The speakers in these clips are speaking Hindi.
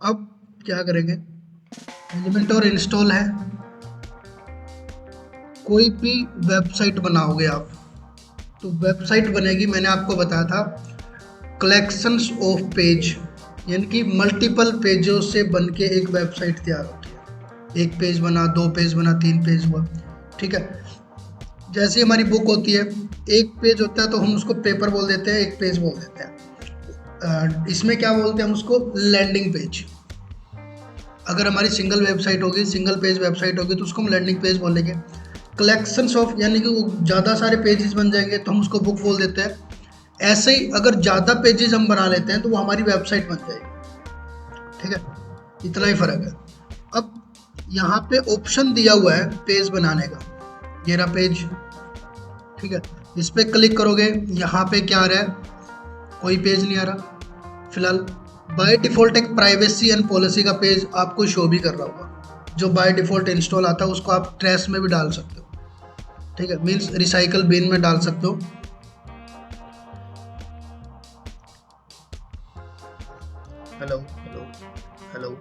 अब क्या करेंगे, एलिमेंटोर इंस्टॉल है, कोई भी वेबसाइट बनाओगे आप तो वेबसाइट बनेगी, मैंने आपको बताया था कलेक्शंस ऑफ पेज, यानी कि मल्टीपल पेजों से बन के एक वेबसाइट तैयार होती है। एक पेज बना, 2 पेज बना, 3 पेज हुआ, ठीक है। जैसे हमारी बुक होती है, एक पेज होता है तो हम उसको पेपर बोल देते हैं, एक पेज बोल देते हैं। इसमें क्या बोलते हैं हम उसको, लैंडिंग पेज। अगर हमारी सिंगल वेबसाइट होगी, सिंगल पेज वेबसाइट होगी तो उसको हम लैंडिंग पेज बोलेंगे। कलेक्शंस ऑफ यानी कि वो ज़्यादा सारे पेजेस बन जाएंगे तो हम उसको बुक बोल देते हैं। ऐसे ही अगर ज़्यादा पेजेस हम बना लेते हैं तो वो हमारी वेबसाइट बन जाएगी, ठीक है। इतना ही फ़र्क है। अब यहाँ पे ऑप्शन दिया हुआ है पेज बनाने का, ये रहा पेज, ठीक है। इस पर क्लिक करोगे, यहाँ पे क्या आ रहा है, कोई पेज नहीं आ रहा फिलहाल। बाय डिफ़ॉल्ट एक प्राइवेसी एंड पॉलिसी का पेज आपको शो भी कर रहा होगा, जो बाय डिफ़ॉल्ट इंस्टॉल आता है, उसको आप ट्रैश में भी डाल सकते हो, ठीक है, मीन्स रिसाइकल बिन में डाल सकते हो। हेलो हेलो हेलो,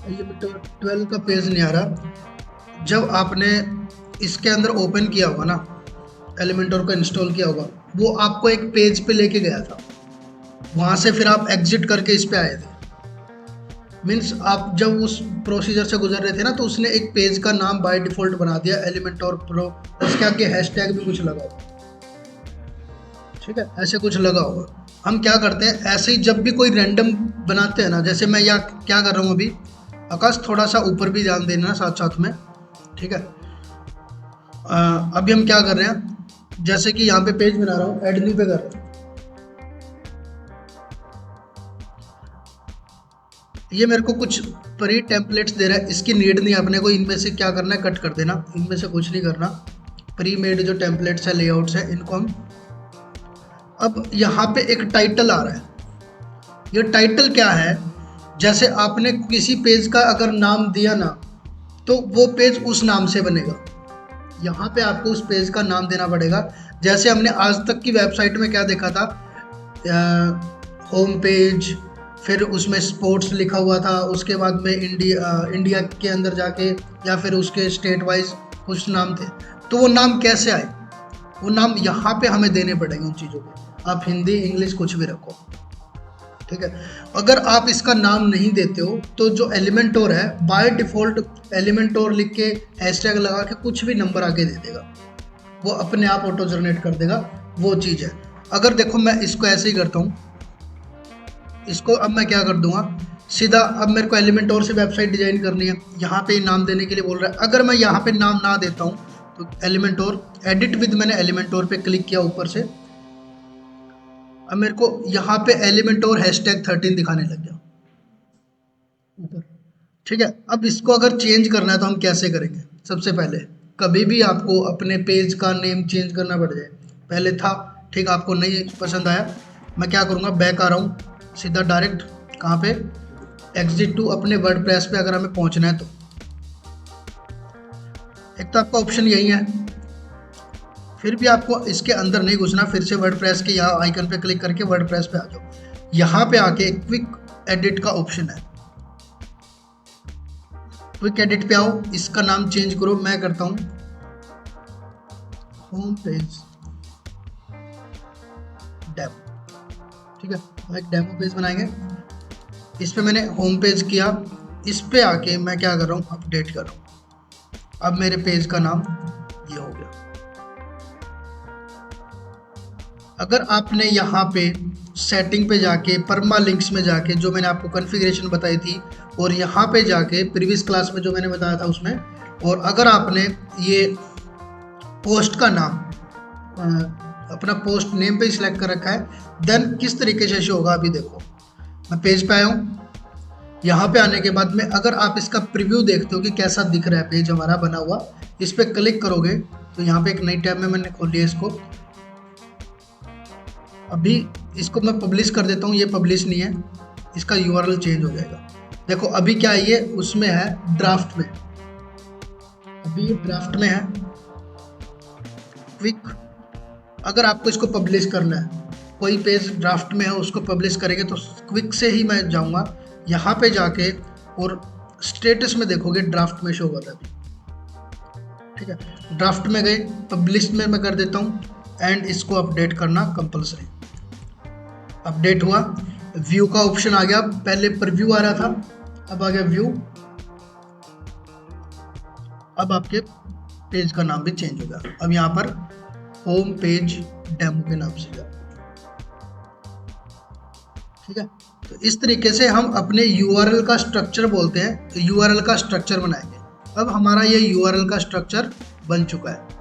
एलिमेंटर 12 का पेज नहीं आ रहा। जब आपने इसके अंदर ओपन किया होगा ना, एलिमेंटर का इंस्टॉल किया होगा, वो आपको एक पेज पे लेके गया था, वहाँ से फिर आप एग्जिट करके इस पे आए थे। मीन्स आप जब उस प्रोसीजर से गुजर रहे थे ना, तो उसने एक पेज का नाम बाय डिफ़ॉल्ट बना दिया एलिमेंटर प्रो, उसके आगे हैशटैग भी कुछ लगा होगा, ठीक है, ऐसे कुछ लगा होगा। हम क्या करते हैं, ऐसे ही जब भी कोई रैंडम बनाते हैं ना, जैसे मैं यहाँ क्या कर रहा हूँ अभी, आकाश थोड़ा सा ऊपर भी ध्यान देना साथ साथ में, ठीक है। अभी हम क्या कर रहे हैं, जैसे कि यहाँ पे पेज बना रहा हूँ, ऐड न्यू पे कर रहा हूँ, ये मेरे को कुछ प्री टेम्पलेट्स दे रहा है, इसकी नीड नहीं, अपने को इनमें से क्या करना है, कट कर देना, इनमें से कुछ नहीं करना। प्री मेड जो टेम्पलेट्स है, लेआउट्स है, इनको हम, अब यहाँ पे एक टाइटल आ रहा है, ये टाइटल क्या है, जैसे आपने किसी पेज का अगर नाम दिया ना, तो वो पेज उस नाम से बनेगा। यहाँ पे आपको उस पेज का नाम देना पड़ेगा। जैसे हमने आज तक की वेबसाइट में क्या देखा था, होम पेज, फिर उसमें स्पोर्ट्स लिखा हुआ था, उसके बाद में इंडिया के अंदर जाके या फिर उसके स्टेट वाइज कुछ नाम थे, तो वो नाम कैसे आए, वो नाम यहाँ पे हमें देने पड़ेंगे उन चीज़ों के। आप हिंदी इंग्लिश कुछ भी रखो, ठीक है। अगर आप इसका नाम नहीं देते हो तो जो एलिमेंटोर है बाय डिफ़ॉल्ट एलिमेंटोर लिख के हैशटैग लगा के कुछ भी नंबर आगे दे देगा, वो अपने आप ऑटो जनरेट कर देगा, वो चीज़ है। अगर देखो मैं इसको ऐसे ही करता हूँ, इसको अब मैं क्या कर दूंगा सीधा, अब मेरे को एलिमेंटोर से वेबसाइट डिजाइन करनी है, यहाँ पे नाम देने के लिए बोल रहा है। अगर मैं यहाँ पे नाम ना देता हूँ तो एलिमेंटोर एडिट विद, मैंने एलिमेंटोर पे क्लिक किया ऊपर से, अब मेरे को यहाँ पे एलिमेंटोर हैशटैग 13 दिखाने लग गया ऊपर, ठीक है। अब इसको अगर चेंज करना है तो हम कैसे करेंगे, सबसे पहले कभी भी आपको अपने पेज का नेम चेंज करना पड़ जाए, पहले था, ठीक, आपको नहीं पसंद आया, मैं क्या करूँगा, बैक आ रहा हूँ सीधा डायरेक्ट, कहाँ पे, एग्जिट टू अपने वर्डप्रेस पे अगर हमें पहुँचना है तो। एक तो आपका ऑप्शन यही है, फिर भी आपको इसके अंदर नहीं घुसना, फिर से वर्डप्रेस के यहाँ आइकन पे क्लिक करके वर्डप्रेस पे आ जाओ। यहाँ पे आके क्विक एडिट का ऑप्शन है, क्विक एडिट पे आओ, इसका नाम चेंज करो, मैं करता हूँ होम पेज डेमो, ठीक है। हम एक डेमो पेज बनाएंगे, इस पे मैंने होम पेज किया, इस पे आके मैं क्या कर रहा हूँ, अपडेट कर रहा हूँ। अब मेरे पेज का नाम ये हो गया। अगर आपने यहाँ पे सेटिंग पे जाके परमा लिंक्स में जाके जो मैंने आपको कॉन्फ़िगरेशन बताई थी, और यहाँ पे जाके प्रीवियस क्लास में जो मैंने बताया था उसमें, और अगर आपने ये पोस्ट का नाम अपना पोस्ट नेम पे सिलेक्ट कर रखा है, देन किस तरीके से शो होगा, अभी देखो मैं पेज पे आया हूँ, यहाँ पे आने के बाद में अगर आप इसका प्रीव्यू देखते हो कि कैसा दिख रहा है पेज हमारा बना हुआ, इस पर क्लिक करोगे तो यहाँ पे एक नई टैब में मैंने खोल लिया इसको। अभी इसको मैं पब्लिश कर देता हूँ, ये पब्लिश नहीं है, इसका यूआरएल चेंज हो जाएगा। देखो अभी क्या है, ये उसमें है ड्राफ्ट में, अभी ये ड्राफ्ट में है क्विक। अगर आपको इसको पब्लिश करना है कोई पेज ड्राफ्ट में है उसको पब्लिश करेंगे तो क्विक से ही मैं जाऊंगा यहाँ पे जाके और स्टेटस में देखोगे ड्राफ्ट में शो होगा अभी। ठीक है, ड्राफ्ट में गए, पब्लिश में मैं कर देता हूँ एंड इसको अपडेट करना कंपलसरी। अपडेट हुआ, व्यू का ऑप्शन आ गया, पहले प्रीव्यू आ रहा था, अब आ गया व्यू। अब आपके पेज का नाम भी चेंज हो गया, अब यहाँ पर होम पेज डेमो के नाम से गया। ठीक है, तो इस तरीके से हम अपने URL का स्ट्रक्चर बोलते हैं, तो URL का स्ट्रक्चर बनाएंगे। अब हमारा ये URL का स्ट्रक्चर बन चुका है।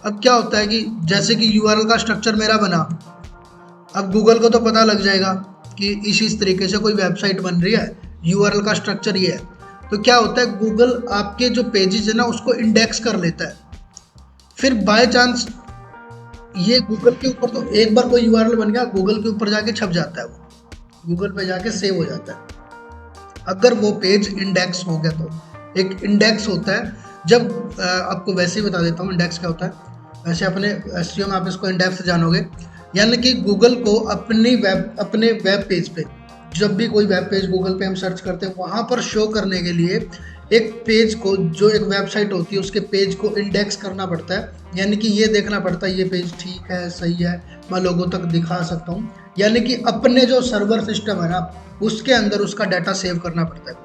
अब क्या होता है कि जैसे कि URL का स्ट्रक्चर मेरा बना, अब गूगल को तो पता लग जाएगा कि इस तरीके से कोई वेबसाइट बन रही है, URL का स्ट्रक्चर ये है। तो क्या होता है, गूगल आपके जो पेजेस है ना उसको इंडेक्स कर लेता है। फिर बाय चांस ये गूगल के ऊपर तो एक बार कोई URL बन गया, गूगल के ऊपर जाके छप जाता है, वो गूगल पे जाके सेव हो जाता है अगर वो पेज इंडेक्स हो गया। तो एक इंडेक्स होता है, जब आपको वैसे ही बता देता हूँ इंडेक्स क्या होता है। वैसे अपने SEO में आप इसको इंडेक्स जानोगे, यानी कि गूगल को अपने वेब पेज पे, जब भी कोई वेब पेज गूगल पे हम सर्च करते हैं वहाँ पर शो करने के लिए एक पेज को, जो एक वेबसाइट होती है उसके पेज को इंडेक्स करना पड़ता है। यानी कि ये देखना पड़ता है ये पेज ठीक है, सही है, मैं लोगों तक दिखा सकता हूँ। यानी कि अपने जो सर्वर सिस्टम है ना उसके अंदर उसका डाटा सेव करना पड़ता है।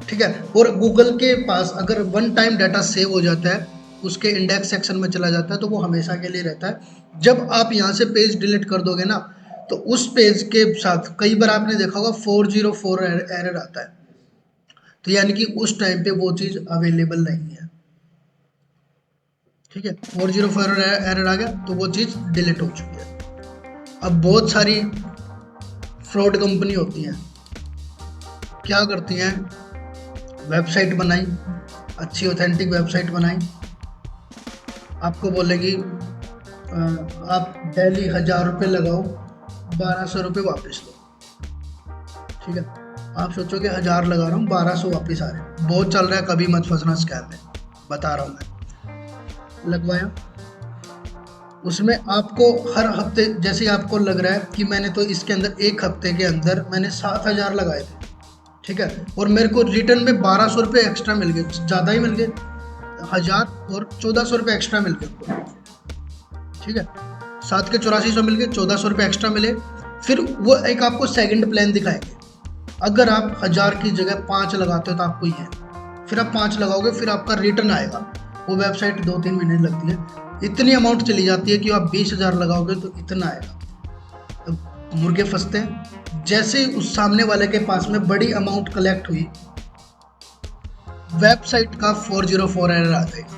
ठीक है, और गूगल के पास अगर वन टाइम डाटा सेव हो जाता है, उसके इंडेक्स सेक्शन में चला जाता है, तो वो हमेशा के लिए रहता है। जब आप यहाँ से पेज डिलीट कर दोगे ना तो उस पेज के साथ कई बार आपने देखा होगा 404 एरर आता है, तो यानी कि उस टाइम पे वो चीज़ अवेलेबल नहीं है। ठीक है, 404 एरर आ गया तो वो चीज़ डिलीट हो चुकी है। अब बहुत सारी फ्रॉड कंपनी होती हैं, क्या करती हैं, वेबसाइट बनाई, अच्छी ऑथेंटिक वेबसाइट बनाई, आपको बोलेगी आप डेली 1000 रुपये लगाओ, 1200 रुपये वापस लो। ठीक है, आप सोचोगे 1000 लगा रहा हूँ 1200 वापस आ रहे हैं, बहुत चल रहा है, कभी मत फंसना स्कैम में, बता रहा हूँ मैं। लगवाया, उसमें आपको हर हफ्ते, जैसे आपको लग रहा है कि मैंने तो इसके अंदर एक हफ्ते के अंदर मैंने 7000 लगाए थे। ठीक है, और मेरे को रिटर्न में 1200 रुपये एक्स्ट्रा मिल गए, ज़्यादा ही मिल गए, 1000 और 1400 रुपये एक्स्ट्रा मिल गए। ठीक है, 7 के 8400 मिल गए, 1400 रुपये एक्स्ट्रा मिले। फिर वो एक आपको सेकंड प्लान दिखाएंगे, अगर आप 1000 की जगह 5 लगाते हो तो आपको ये, फिर आप 5 लगाओगे, फिर आपका रिटर्न आएगा। वो वेबसाइट 2-3 महीने लगती है, इतनी अमाउंट चली जाती है कि आप 20,000 लगाओगे तो इतना आएगा। अब मुर्गे फंसते हैं, जैसे उस सामने वाले के पास में बड़ी अमाउंट कलेक्ट हुई, वेबसाइट का 404 एरर आ जाएगा,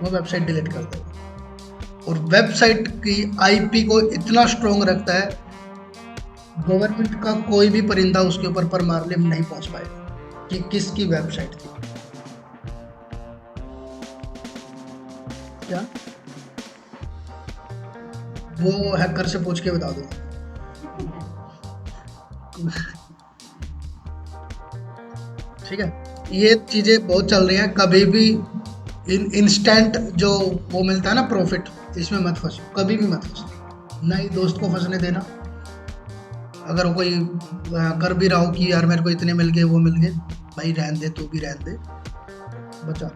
वो वेबसाइट डिलीट कर देगा। और वेबसाइट की IP को इतना स्ट्रॉन्ग रखता है, गवर्नमेंट का कोई भी परिंदा उसके ऊपर पर मारने में नहीं पहुंच पाएगा कि किसकी वेबसाइट थी। क्या वो हैकर से पूछ के बता दो। ठीक है, ये चीजें बहुत चल रही हैं, कभी भी इंस्टेंट जो वो मिलता है ना प्रॉफिट, इसमें मत फंसो, कभी भी मत फंसो, ना ही दोस्त को फंसने देना। अगर वो कोई कर भी रहा हो कि यार मेरे को इतने मिल गए, वो मिल गए, भाई रहन दे, तू भी रहन दे, बचा।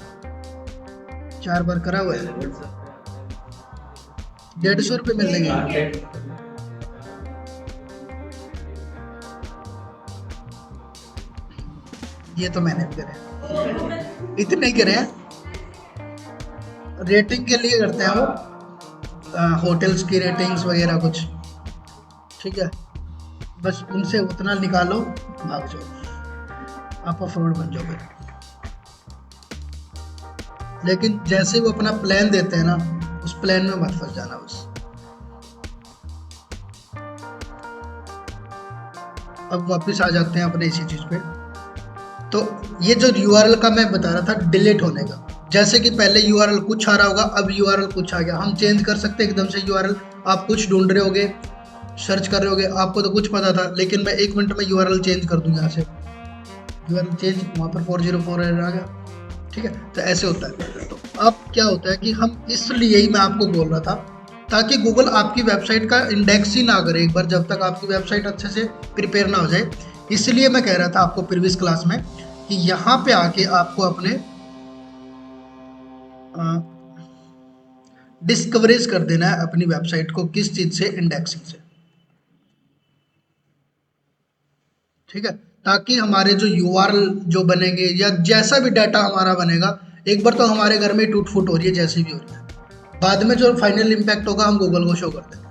4 बार करा हुआ है, 150 रुपये मिलेंगे। ये तो मैंने भी करे, इतने ही करे हैं, रेटिंग के लिए करते हैं वो, होटल्स की रेटिंग्स वगैरह कुछ। ठीक है, बस उनसे उतना निकालो, भाग जाओ, आप फ्रॉड बन जाओगे। लेकिन जैसे वो अपना प्लान देते हैं ना, उस प्लान में मत फंस जाना बस। अब वापस आ जाते हैं अपने इसी चीज पे। तो ये जो URL का मैं बता रहा था डिलीट होने का, जैसे कि पहले URL कुछ आ रहा होगा, अब URL कुछ आ गया, हम चेंज कर सकते हैं एकदम से URL। आप कुछ ढूंढ रहे होगे, सर्च कर रहे होगे, आपको तो कुछ पता था, लेकिन मैं 1 मिनट में URL चेंज कर दूँ, यहाँ से URL चेंज, वहाँ पर 404 एरर आ गया। ठीक है, तो ऐसे होता है। तो अब क्या होता है कि हम, इसलिए ही मैं आपको बोल रहा था ताकि गूगल आपकी वेबसाइट का इंडेक्स ही ना करे एक बार, जब तक आपकी वेबसाइट अच्छे से प्रिपेयर ना हो जाए। इसलिए मैं कह रहा था आपको प्रीवियस क्लास में कि यहाँ पे आके आपको अपने डिस्कवरेज कर देना है अपनी वेबसाइट को, किस चीज से, इंडेक्सिंग से। ठीक है, ताकि हमारे जो यूआरएल जो बनेंगे या जैसा भी डाटा हमारा बनेगा, एक बार तो हमारे घर में टूट फूट हो रही है जैसी भी हो रही है, बाद में जो फाइनल इम्पैक्ट होगा हम गूगल को शो कर देंगे।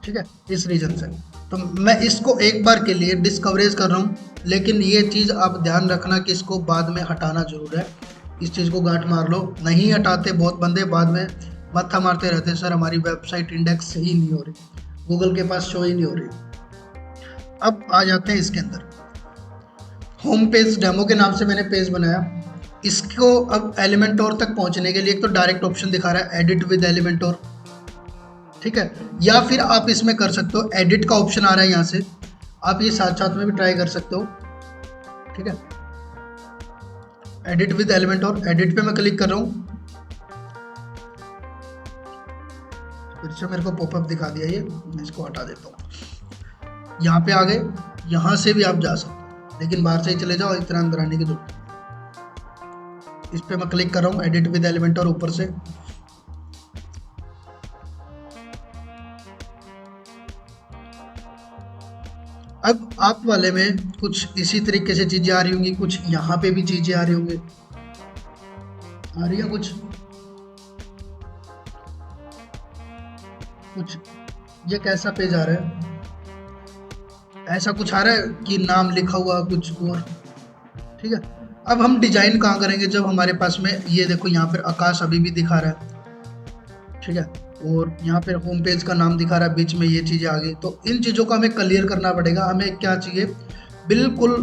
ठीक है, इस रीजन से तो मैं इसको एक बार के लिए डिस्कवरेज कर रहा हूँ, लेकिन ये चीज़ आप ध्यान रखना कि इसको बाद में हटाना जरूर है। इस चीज़ को गांठ मार लो, नहीं हटाते बहुत बंदे बाद में मत्था मारते रहते हैं, सर हमारी वेबसाइट इंडेक्स ही नहीं हो रही, गूगल के पास शो ही नहीं हो रही। अब आ जाते हैं इसके अंदर, होम पेज डेमो के नाम से मैंने पेज बनाया। इसको अब एलिमेंटोर तक पहुंचने के लिए एक तो डायरेक्ट ऑप्शन दिखा रहा है एडिट विद एलिमेंटोर, ठीक है, या फिर आप इसमें कर सकते हो, एडिट का ऑप्शन आ रहा है यहाँ से, आप ये साथ साथ में भी ट्राई कर सकते हो। ठीक है, एडिट विद एलिमेंटोर, एडिट पे मैं क्लिक कर रहा हूँ, फिर से मेरे को पॉपअप दिखा दिया ये, मैं इसको हटा देता हूँ। यहाँ पे आ गए, यहाँ से भी आप जा सकते हो, लेकिन बाहर से ही चले जाओ, इतना अंदर आने की जरूरत नहीं। इस पे मैं क्लिक कर रहा हूँ, एडिट विद एलिमेंटोर ऊपर से। अब आप वाले में कुछ इसी तरीके से चीजें आ रही होंगी, कुछ यहाँ पे भी चीजें आ रही होंगी, आ रही है कुछ ये कैसा पेज आ रहा है, ऐसा कुछ आ रहा है कि नाम लिखा हुआ कुछ और। ठीक है, अब हम डिजाइन कहाँ करेंगे, जब हमारे पास में ये देखो यहाँ पर आकाश अभी भी दिखा रहा है। ठीक है, और यहाँ पे होम पेज का नाम दिखा रहा है, बीच में ये चीज़ें आ गई, तो इन चीज़ों को हमें क्लियर करना पड़ेगा। हमें क्या चाहिए, बिल्कुल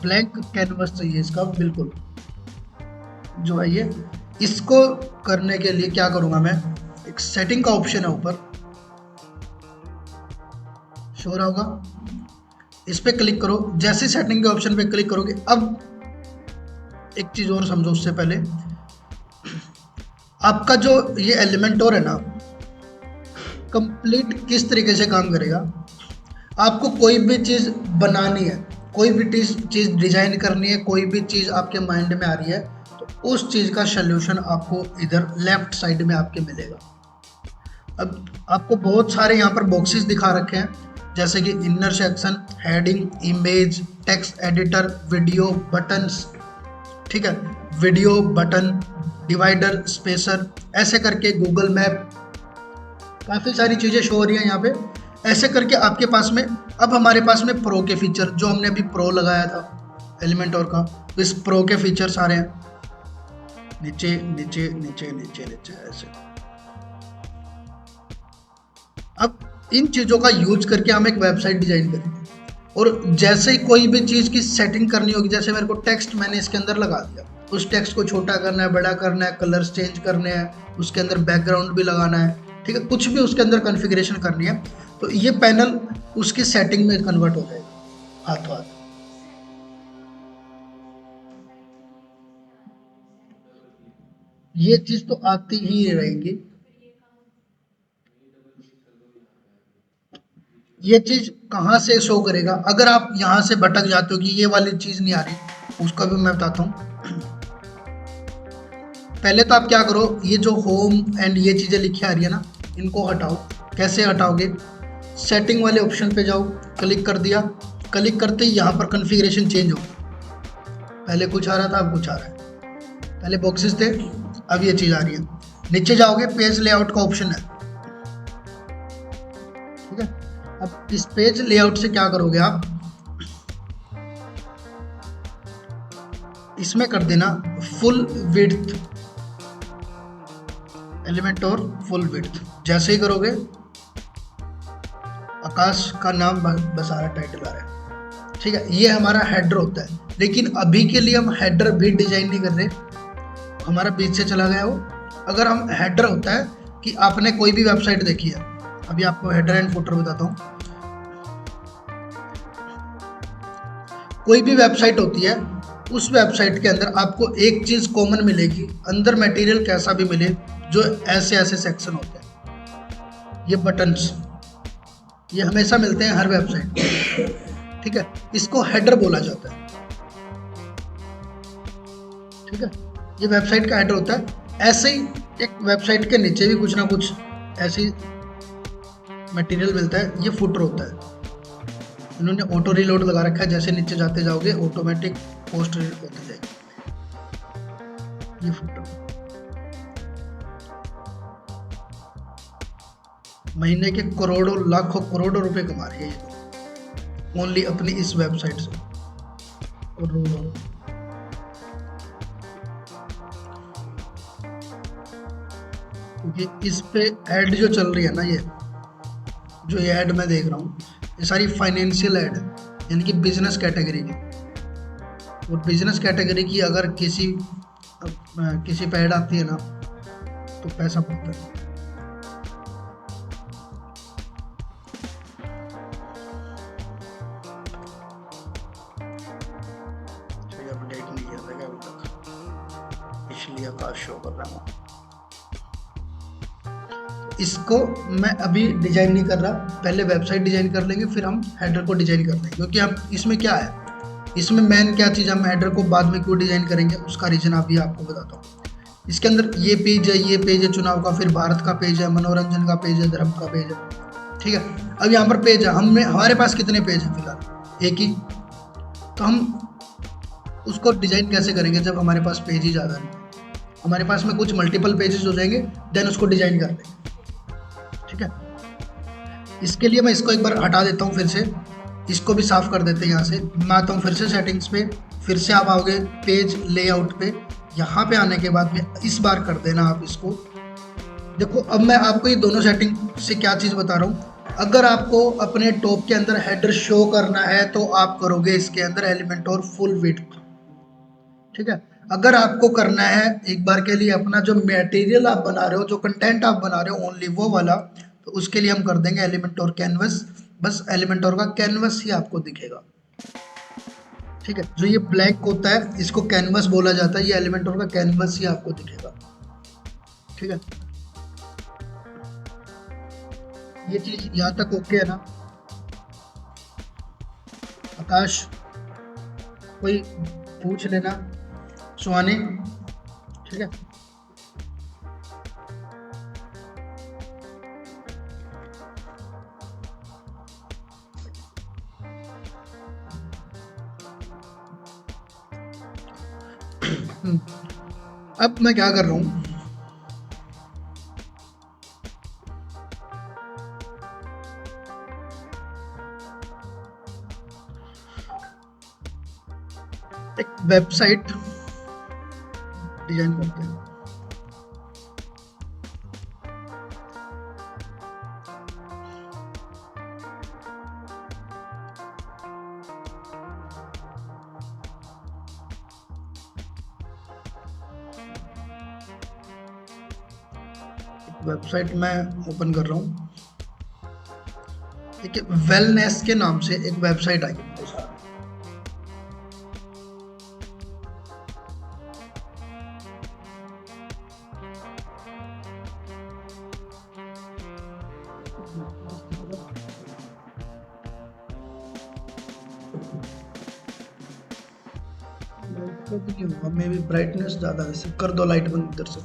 ब्लैंक कैनवस चाहिए इसका, बिल्कुल जो है ये। इसको करने के लिए क्या करूँगा मैं, एक सेटिंग का ऑप्शन है ऊपर, शो रहा होगा, इस पर क्लिक करो। जैसे सेटिंग के ऑप्शन पे क्लिक करोगे, अब एक चीज़ और समझो उससे पहले, आपका जो ये एलिमेंटोर है ना, कंप्लीट किस तरीके से काम करेगा। आपको कोई भी चीज़ बनानी है, कोई भी चीज़ डिजाइन करनी है, कोई भी चीज़ आपके माइंड में आ रही है, तो उस चीज़ का सल्यूशन आपको इधर लेफ्ट साइड में आपके मिलेगा। अब आपको बहुत सारे यहाँ पर बॉक्सेस दिखा रखे हैं, जैसे कि inner section, heading, image, text editor, video, buttons. ठीक है, वीडियो, बटन, डिवाइडर, स्पेसर, ऐसे करके गूगल मैप, काफ़ी सारी चीज़ें शो हो रही हैं यहाँ पे। ऐसे करके आपके पास में, अब हमारे पास में प्रो के फीचर, जो हमने अभी प्रो लगाया था एलिमेंटोर का, इस प्रो के फीचर्स आ रहे हैं नीचे नीचे नीचे नीचे नीचे ऐसे। अब इन चीज़ों का यूज करके हम एक वेबसाइट डिजाइन करेंगे, और जैसे ही कोई भी चीज़ की सेटिंग करनी होगी, जैसे मेरे को टेक्स्ट मैंने इसके अंदर लगा दिया, उस टेक्स्ट को छोटा करना है, बड़ा करना है, कलर्स चेंज करने हैं, उसके अंदर बैकग्राउंड भी लगाना है। ठीक है, कुछ भी उसके अंदर कॉन्फ़िगरेशन करनी है, तो ये पैनल उसकी सेटिंग में कन्वर्ट हो जाएगा हाथों हाथ। ये चीज़ तो आती ही रहेगी, ये चीज़ कहाँ से शो करेगा। अगर आप यहाँ से भटक जाते हो कि ये वाली चीज़ नहीं आ रही, उसका भी मैं बताता हूँ। पहले तो आप क्या करो, ये जो होम एंड ये चीज़ें लिखी आ रही है ना, इनको हटाओ। कैसे हटाओगे, सेटिंग वाले ऑप्शन पे जाओ, क्लिक कर दिया, क्लिक करते ही यहाँ पर कॉन्फ़िगरेशन चेंज हो, पहले कुछ आ रहा था अब कुछ आ रहा है, पहले बॉक्सेस थे अब ये चीज़ आ रही है। नीचे जाओगे, पेज लेआउट का ऑप्शन है। ठीक है, अब इस पेज लेआउट से क्या करोगे आप, इसमें कर देना फुल विड्थ, एलिमेंटोर फुल विड्थ। जैसे ही करोगे, आकाश का नाम बस आ रहा, टाइटल आ रहा है। ठीक है, ये हमारा हेडर होता है, लेकिन अभी के लिए हम हेडर भी डिजाइन नहीं कर रहे, हमारा बीच से चला गया वो। अगर हम हेडर होता है कि आपने कोई भी वेबसाइट देखी है, अभी आपको हेडर एंड फुटर बताता हूँ। कोई भी वेबसाइट होती है, उस वेबसाइट के अंदर आपको एक चीज़ कॉमन मिलेगी, अंदर मटेरियल कैसा भी मिले, जो ऐसे ऐसे सेक्शन होते हैं, ये बटन्स, ये हमेशा मिलते हैं हर वेबसाइट में, ठीक है। इसको हेडर बोला जाता है, ठीक है। ये वेबसाइट का हेडर होता है। ऐसे ही एक वेबसाइट के नीचे भी कुछ ना कुछ ऐसी मटेरियल मिलता है, ये फुटर होता है। इन्होंने ऑटो रीलोड लगा रखा है, जैसे नीचे जाते जाओगे ऑटोमेटिक पोस्ट होती जाएगी। ये फुटर महीने के करोड़ों लाखों करोड़ों रुपए कमा रही है ये तो, ओनली अपनी इस वेबसाइट से। और क्योंकि इस पे ऐड जो चल रही है ना, ये जो ये ऐड मैं देख रहा हूँ, ये सारी फाइनेंशियल ऐड है, यानी कि बिजनेस कैटेगरी की। और बिजनेस कैटेगरी की अगर किसी पे ऐड आती है ना, तो पैसा बढ़ता है। अपडेट नहीं किया था क्या अभी तक, इसलिए आकाश शो कर रहा हूँ। इसको मैं अभी डिजाइन नहीं कर रहा, पहले वेबसाइट डिजाइन कर लेंगे, फिर हम हेडर को डिजाइन कर लेंगे। क्योंकि हम इसमें क्या है, इसमें मेन क्या चीज़, हम हेडर को बाद में क्यों डिजाइन करेंगे, उसका रीजन अभी आपको बताता हूँ। इसके अंदर ये पेज है, ये पेज है चुनाव का, फिर भारत का पेज है, मनोरंजन का पेज है, धर्म का पेज है, ठीक है। अब यहाँ पर पेज है, हमारे पास कितने पेज हैं फिलहाल, एक ही। तो हम उसको डिजाइन कैसे करेंगे जब हमारे पास पेज ही ज़्यादा नहीं, हमारे पास में कुछ मल्टीपल पेजेस हो जाएंगे, देन उसको डिजाइन कर लेंगे, ठीक है। इसके लिए मैं इसको एक बार हटा देता हूँ, फिर से इसको भी साफ कर देते हैं। यहाँ से मैं आता हूँ फिर से सेटिंग्स पे, फिर से आप आओगे पेज लेआउट पे। यहाँ पे आने के बाद में इस बार कर देना आप इसको। देखो अब मैं आपको ये दोनों सेटिंग से क्या चीज़ बता रहा हूँ। अगर आपको अपने टॉप के अंदर हेडर शो करना है तो आप करोगे इसके अंदर एलिमेंट और फुल विड्थ, ठीक है। अगर आपको करना है एक बार के लिए अपना जो मटेरियल आप बना रहे हो, जो कंटेंट आप बना रहे हो ओनली वो वाला, तो उसके लिए हम कर देंगे एलिमेंट और कैनवस। बस एलिमेंट और का कैनवस ही आपको दिखेगा, ठीक है। जो ये ब्लैक होता है इसको कैनवस बोला जाता है, ये एलिमेंट और का कैनवस ही आपको दिखेगा, ठीक है। ये चीज यहाँ तक ओके है ना आकाश, कोई पूछ लेना, सुहानी, ठीक है। अब मैं क्या कर रहा हूँ, एक वेबसाइट डिजाइन करते हैं। वेबसाइट मैं ओपन कर रहा हूँ, ठीक है। वेलनेस के नाम से एक वेबसाइट आई है। मे भी ब्राइटनेस ज़्यादा है, कर दो लाइट बंद इधर से।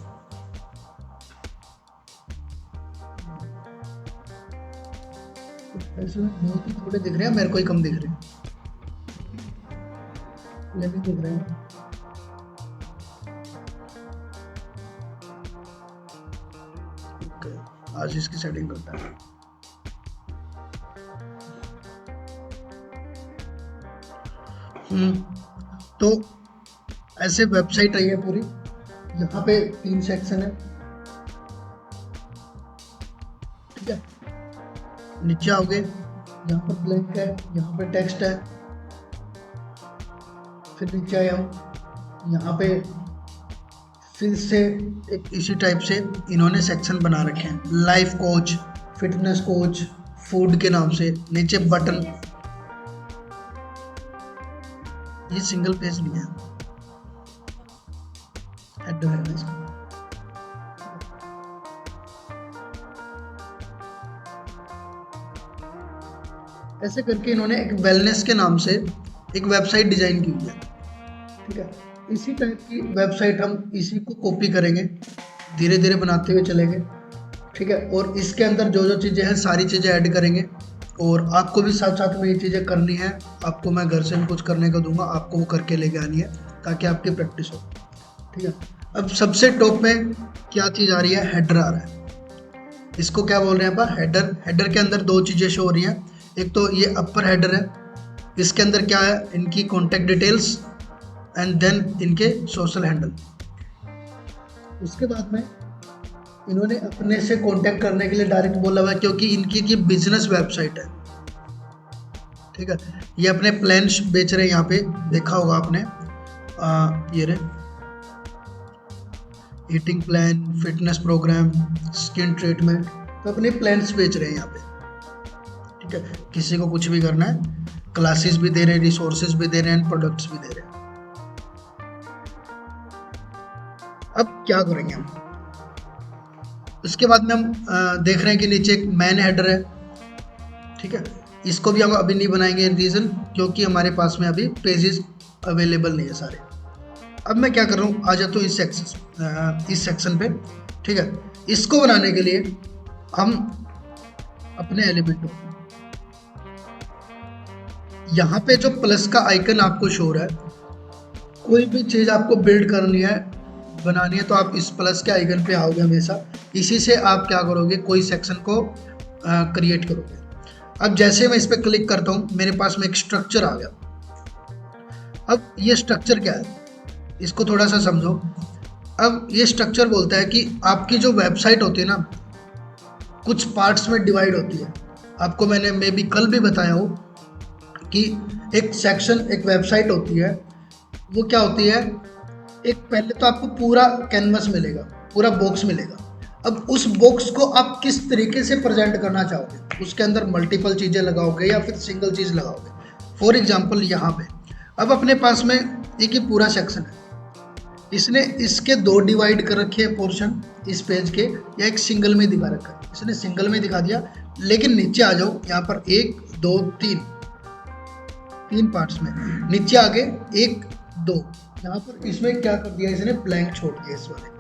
ऐसे बहुत ही थोड़े दिख रहे हैं, मेरे को ही कम दिख रहे हैं, ये भी दिख रहे हैं। ओके, आज इसकी सेटिंग करता है। तो ऐसे वेबसाइट आई है पूरी। यहाँ पे 3 सेक्शन है, ठीक है। नीचे आओगे, यहाँ पर ब्लैंक है, यहाँ पे टेक्स्ट है। फिर नीचे आए हम, यहाँ पे फिर से एक इसी टाइप से इन्होंने सेक्शन बना रखे हैं, life coach, fitness coach, food के नाम से। नीचे बटन, ये सिंगल पेज नहीं है, हेडर है इसका। ऐसे करके इन्होंने एक वेलनेस के नाम से एक वेबसाइट डिजाइन की हुई है। ठीक है, इसी टाइप की वेबसाइट हम इसी को कॉपी करेंगे, धीरे धीरे बनाते हुए चलेंगे। ठीक है, और इसके अंदर जो जो चीज़ें हैं सारी चीज़ें ऐड करेंगे, और आपको भी साथ साथ में ये चीज़ें करनी है। आपको मैं घर से भी कुछ करने को दूंगा, आपको वो करके लेके आनी है ताकि आपकी प्रैक्टिस हो। ठीक है, अब सबसे टॉप में क्या चीज़ आ रही है, हेडर आ रहा है। इसको क्या बोल रहे हैं अपन, हेडर। हेडर के अंदर दो चीज़ें शो हो रही हैं, एक तो ये अपर हेडर है, इसके अंदर क्या है, इनकी कॉन्टैक्ट डिटेल्स एंड देन इनके सोशल हैंडल। उसके बाद में इन्होंने अपने से कांटेक्ट करने के लिए डायरेक्ट बोला हुआ है, क्योंकि इनकी की बिजनेस वेबसाइट है। ठीक है, ये अपने प्लान्स बेच रहे हैं, यहाँ पे देखा होगा आपने, ये रहे eating plan, fitness program, skin treatment, तो अपने प्लान्स बेच रहे हैं यहाँ पे। ठीक है, किसी को कुछ भी करना है, क्लासेस भी दे रहे हैं, रिसोर्सेज भी दे रहे हैं, प्रोडक्ट्स भी दे रहे हैं। अब क्या करेंगे हम, उसके बाद में हम देख रहे हैं कि नीचे एक मैन हेडर है। ठीक है, इसको भी हम अभी नहीं बनाएंगे, रीज़न क्योंकि हमारे पास में अभी पेजेस अवेलेबल नहीं है सारे। अब मैं क्या कर रहा हूँ, आ जाता हूँ इस सेक्शन पे। ठीक है, इसको बनाने के लिए हम अपने एलिमेंट को, यहाँ पे जो प्लस का आइकन आपको शो हो रहा है, कोई भी चीज़ आपको बिल्ड करनी है, बनानी है, तो आप इस प्लस के आइकन पे आओगे हमेशा। इसी से आप क्या करोगे, कोई सेक्शन को क्रिएट करोगे। अब जैसे मैं इस पर क्लिक करता हूँ, मेरे पास में एक स्ट्रक्चर आ गया। अब ये स्ट्रक्चर क्या है, इसको थोड़ा सा समझो। अब ये स्ट्रक्चर बोलता है कि आपकी जो वेबसाइट होती है ना, कुछ पार्ट्स में डिवाइड होती है। आपको मैंने मे बी कल भी बताया हो कि एक सेक्शन, एक वेबसाइट होती है, वो क्या होती है, एक पहले तो आपको पूरा कैनवस मिलेगा, पूरा बॉक्स मिलेगा। अब उस बॉक्स को आप किस तरीके से प्रेजेंट करना चाहोगे, उसके अंदर मल्टीपल चीज़ें लगाओगे या फिर सिंगल चीज़ लगाओगे। फॉर एग्जांपल यहाँ पे अब अपने पास में एक ही पूरा सेक्शन है, इसने इसके दो डिवाइड कर रखे हैं पोर्शन इस पेज के, या एक सिंगल में दिखा रखा है, इसने सिंगल में दिखा दिया। लेकिन नीचे आ जाओ, यहाँ पर 1 2 3 पार्ट्स में, नीचे आगे 1 2, यहाँ पर इसमें क्या कर दिया, इसने ब्लैंक छोड़ दिया। इस वाले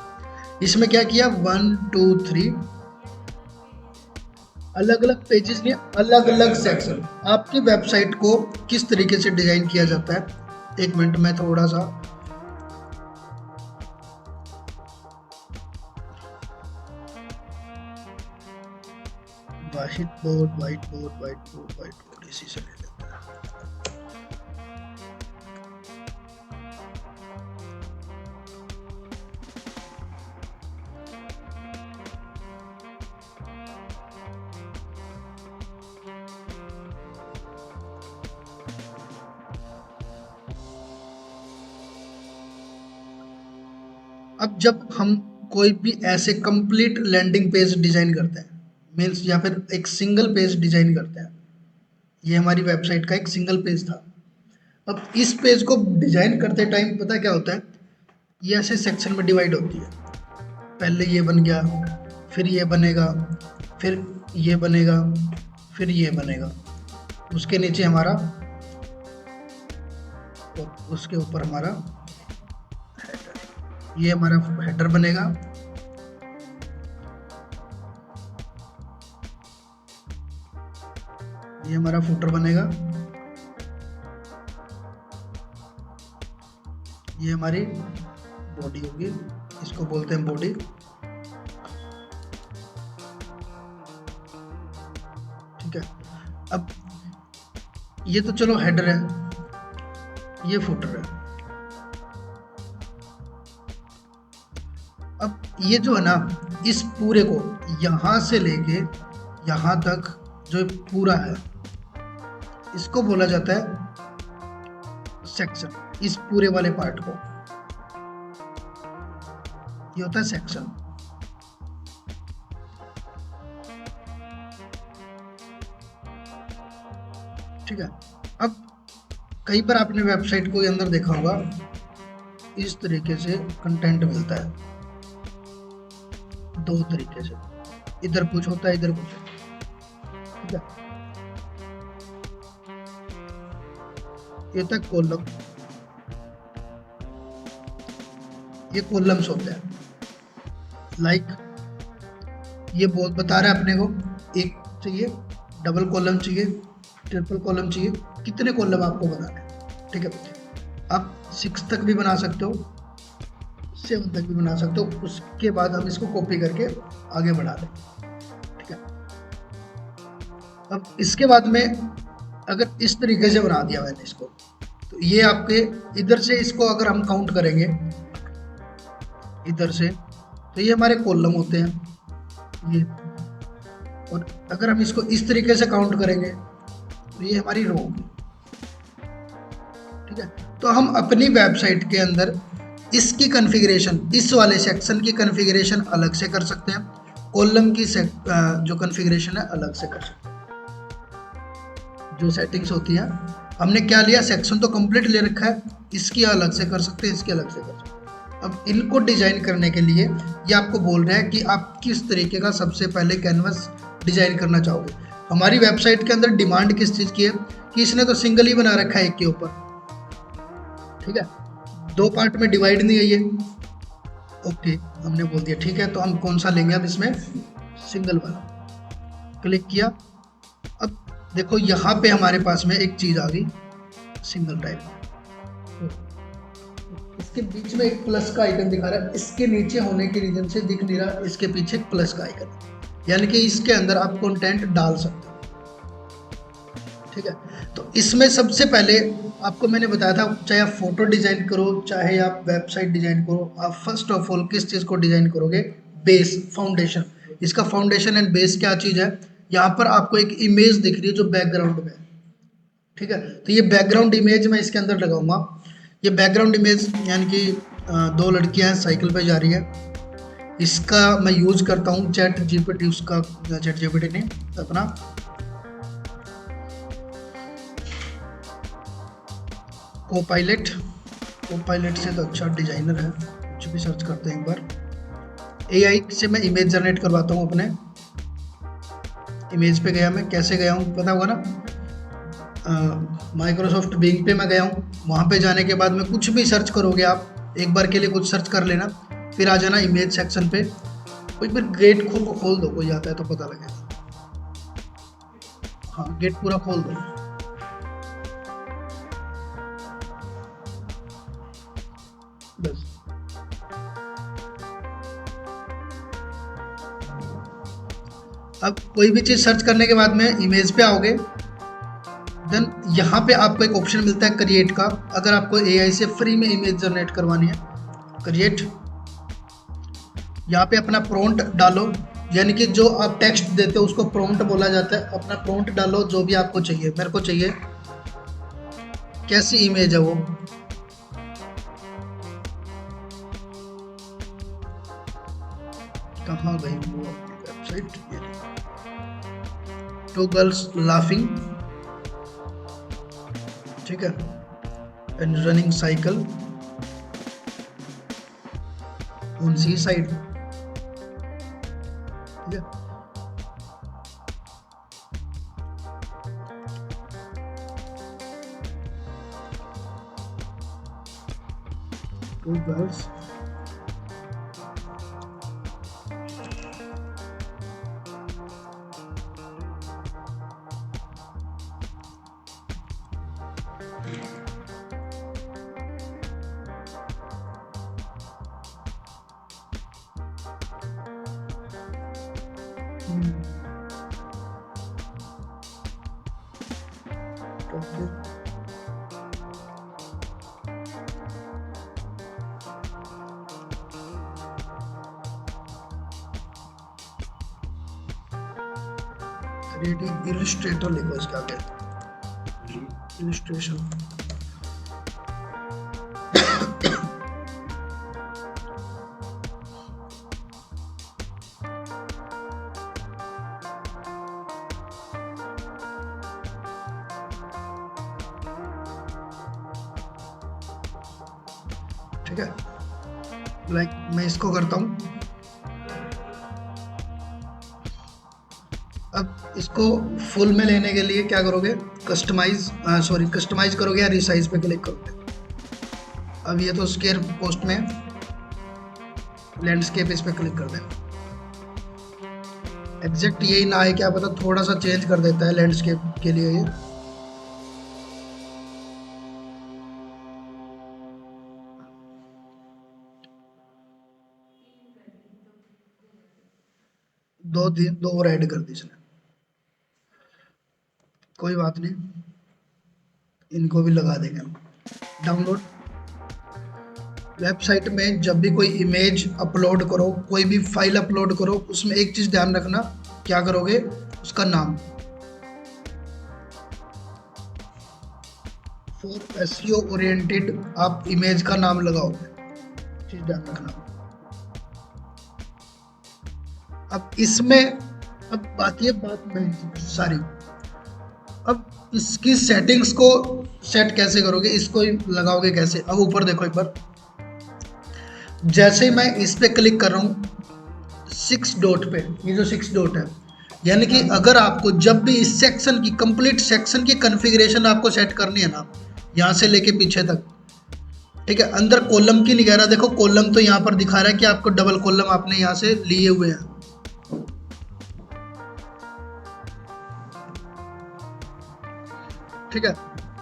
इसमें क्या किया, 1 2 3 अलग अलग पेजेस में अलग अलग सेक्शन। आपकी वेबसाइट को किस तरीके से डिजाइन किया जाता है, एक मिनट में थोड़ा सा व्हाइट बोर्ड इसी से ले लेते हैं। अब जब हम कोई भी ऐसे कंप्लीट लैंडिंग पेज डिजाइन करते हैं, मीन्स या फिर एक सिंगल पेज डिजाइन करते हैं, ये हमारी वेबसाइट का एक सिंगल पेज था। अब इस पेज को डिजाइन करते टाइम पता क्या होता है, ये ऐसे सेक्शन में डिवाइड होती है। पहले ये बन गया, फिर ये बनेगा, फिर ये बनेगा, फिर ये बनेगा, उसके नीचे हमारा और उसके ऊपर हमारा हेडर, ये हमारा हेडर बनेगा। ये हमारा फुटर बनेगा, ये हमारी बॉडी होगी, इसको बोलते हैं बॉडी। ठीक है, अब ये तो चलो हेडर है, ये फुटर है। अब ये जो है ना, इस पूरे को यहां से लेके यहां तक जो पूरा है, इसको बोला जाता है सेक्शन। इस पूरे वाले पार्ट को ये होता है सेक्शन। ठीक है, अब कई बार आपने वेबसाइट को अंदर देखा होगा, इस तरीके से कंटेंट मिलता है, दो तरीके से, इधर कुछ होता है इधर कुछ, ठीक है। ये था कॉलम, ये कॉलम्स होते हैं। लाइक ये बहुत बता रहा है अपने को, एक चाहिए, डबल कॉलम चाहिए, ट्रिपल कॉलम चाहिए, कितने कॉलम आपको बनाना है, ठीक है। आप 6 तक भी बना सकते हो, 7 तक भी बना सकते हो। उसके बाद हम इसको कॉपी करके आगे बढ़ा दें, ठीक है। अब इसके बाद में अगर इस तरीके से बना दिया मैंने इसको, तो ये आपके इधर से इसको अगर हम काउंट करेंगे इधर से, तो ये हमारे कॉलम होते हैं ये, और अगर हम इसको इस तरीके से काउंट करेंगे तो ये हमारी रो होगी, ठीक है। तो हम अपनी वेबसाइट के अंदर इसकी कॉन्फ़िगरेशन, इस वाले सेक्शन की कॉन्फ़िगरेशन अलग से कर सकते हैं, कॉलम की जो कॉन्फ़िगरेशन है अलग से कर सकते हैं। जो सेटिंग्स होती है, हमने क्या लिया, सेक्शन तो कंप्लीट ले रखा है, इसकी अलग से कर सकते हैं, इसकी अलग से कर सकते हैं। अब इनको डिजाइन करने के लिए ये आपको बोल रहा है कि आप किस तरीके का सबसे पहले कैनवस डिजाइन करना चाहोगे। हमारी वेबसाइट के अंदर डिमांड किस चीज़ की है कि इसने तो सिंगल ही बना रखा है एक के ऊपर, ठीक है, 2 पार्ट में डिवाइड नहीं है ये। ओके, हमने बोल दिया ठीक है, तो हम कौन सा लेंगे अब इसमें, सिंगल वाला। क्लिक किया, अब देखो यहाँ पे हमारे पास में एक चीज़ आ गई, सिंगल टाइप। इसके बीच में एक प्लस का आइकन दिखा रहा है, इसके नीचे होने के रीजन से दिख नहीं रहा, इसके पीछे एक प्लस का आइकन, यानी कि इसके अंदर आप कंटेंट डाल सकते हो, ठीक है। तो इसमें सबसे पहले आपको मैंने बताया था, चाहे आप फोटो डिजाइन करो, चाहे आप वेबसाइट डिजाइन करो, आप फर्स्ट ऑफ ऑल किस चीज़ को डिजाइन करोगे, बेस, फाउंडेशन। इसका फाउंडेशन एंड बेस क्या चीज़ है, यहाँ पर आपको एक इमेज दिख रही है जो बैकग्राउंड में, ठीक है। तो ये बैकग्राउंड इमेज मैं इसके अंदर लगाऊंगा। ये बैकग्राउंड इमेज यानी कि 2 लड़कियां साइकिल पे जा रही है, इसका मैं यूज करता हूँ चैट जीपीटी, उसका चैट जीपीटी ने अपना कोपायलट से तो अच्छा डिजाइनर है, कुछ भी सर्च करते हैं एक बार। एआई से मैं इमेज जनरेट करवाता हूँ अपने, इमेज पे गया, मैं कैसे गया हूँ पता होगा ना, माइक्रोसॉफ्ट बिंग पे मैं गया हूँ। वहाँ पे जाने के बाद में कुछ भी सर्च करोगे आप, एक बार के लिए कुछ सर्च कर लेना, फिर आ जाना इमेज सेक्शन पे, एक बार गेट खोल दो, कोई आता है तो पता लगेगा। हाँ, गेट पूरा खोल दो, बस। अब कोई भी चीज़ सर्च करने के बाद में इमेज पे आओगे, देन यहाँ पे आपको एक ऑप्शन मिलता है क्रिएट का। अगर आपको एआई से फ्री में इमेज जनरेट करवानी है, क्रिएट, यहाँ पे अपना प्रॉम्प्ट डालो, यानी कि जो आप टेक्स्ट देते हो उसको प्रॉम्प्ट बोला जाता है। अपना प्रॉम्प्ट डालो जो भी आपको चाहिए, मेरे को चाहिए कैसी इमेज है वो, कहाँ गई वो वेबसाइट, 2 गर्ल्स लाफिंग, ठीक है, and running cycle on sea side, ठीक है। टू गर्ल्स क्रिएटिव इलस्ट्रेटर लिखो इसका आगे, इलस्ट्रेशन। ठीक है, लाइक मैं इसको करता हूँ। अब इसको फुल में लेने के लिए क्या करोगे, कस्टमाइज करोगे या रिसाइज पे क्लिक करोगे। अब ये तो स्केयर पोस्ट में लैंडस्केप, इस पे क्लिक कर देना। एग्जैक्ट यही ना है, क्या पता थोड़ा सा चेंज कर देता है लैंडस्केप के लिए ये। दो और ऐड कर दी इसने, कोई बात नहीं, इनको भी लगा देंगे हम। डाउनलोड, वेबसाइट में जब भी कोई इमेज अपलोड करो, कोई भी फाइल अपलोड करो, उसमें एक चीज़ ध्यान रखना, क्या करोगे, उसका नाम। फॉर एसईओ ओरिएंटेड आप इमेज का नाम लगाओगे, चीज़ ध्यान रखना। अब इसमें अब आती है बात में सारी, अब इसकी सेटिंग्स को सेट कैसे करोगे, इसको लगाओगे कैसे। अब ऊपर देखो एक बार, जैसे ही मैं इस पे क्लिक कर रहा हूँ 6 डॉट पे, ये जो 6 डॉट है, यानी कि अगर आपको जब भी इस सेक्शन की, कंप्लीट सेक्शन की कॉन्फ़िगरेशन आपको सेट करनी है ना, यहाँ से लेके पीछे तक, ठीक है। अंदर कॉलम की निगरानी, देखो कॉलम तो यहाँ पर दिखा रहा है कि आपको डबल कॉलम आपने यहाँ से लिए हुए हैं, ठीक है।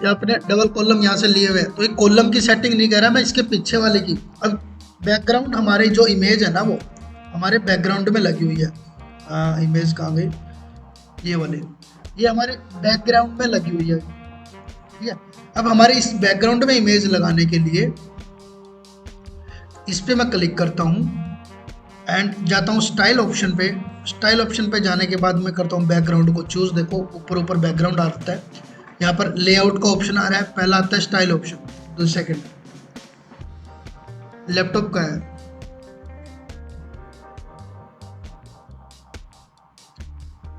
ये आपने डबल कॉलम यहाँ से लिए हुए हैं, तो ये कॉलम की सेटिंग नहीं कह रहा मैं, इसके पीछे वाले की। अब बैकग्राउंड, हमारी जो इमेज है ना वो हमारे बैकग्राउंड में लगी हुई है। इमेज कहाँ गई, ये वाली, ये हमारे बैकग्राउंड में लगी हुई है, ठीक है। अब हमारे इस बैकग्राउंड में इमेज लगाने के लिए इस पे मैं क्लिक करता हूँ एंड जाता हूँ स्टाइल ऑप्शन पे। स्टाइल ऑप्शन पे जाने के बाद मैं करता हूँ बैकग्राउंड को चूज। देखो ऊपर बैकग्राउंड आता है, यहाँ पर लेआउट का ऑप्शन आ रहा है, पहला आता है स्टाइल ऑप्शन, दूसरा सेकंड लैपटॉप का है,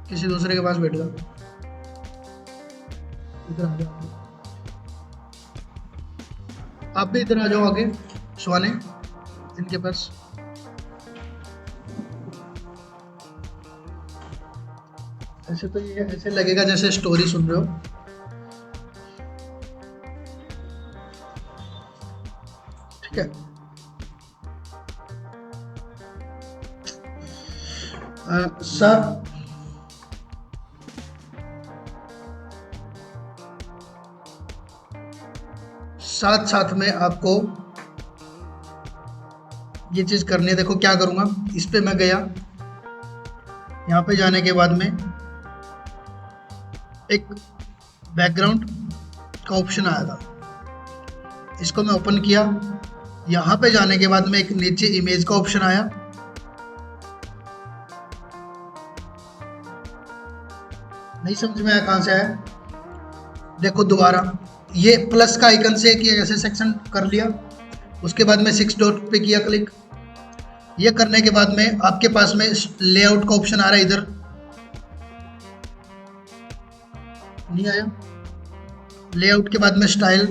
किसी दूसरे के पास बैठ जाओ, इधर आ जाओ, आप भी इधर आ जाओ आगे, सुहाने इनके पास। ऐसे तो ये ऐसे लगेगा जैसे स्टोरी सुन रहे हो, ठीक है। साथ में आपको ये चीज करनी है। देखो क्या करूंगा, इस पे मैं गया, यहाँ पे जाने के बाद में एक बैकग्राउंड का ऑप्शन आया था, इसको मैं ओपन किया। यहाँ पे जाने के बाद में एक नीचे इमेज का ऑप्शन आया, नहीं समझ में आया कहाँ से आया, देखो दोबारा ये प्लस का आइकन से कि ऐसे सेक्शन कर लिया, उसके बाद में 6 डॉट पे किया क्लिक। ये करने के बाद में आपके पास में लेआउट का ऑप्शन आ रहा है, इधर नहीं आया। लेआउट के बाद में स्टाइल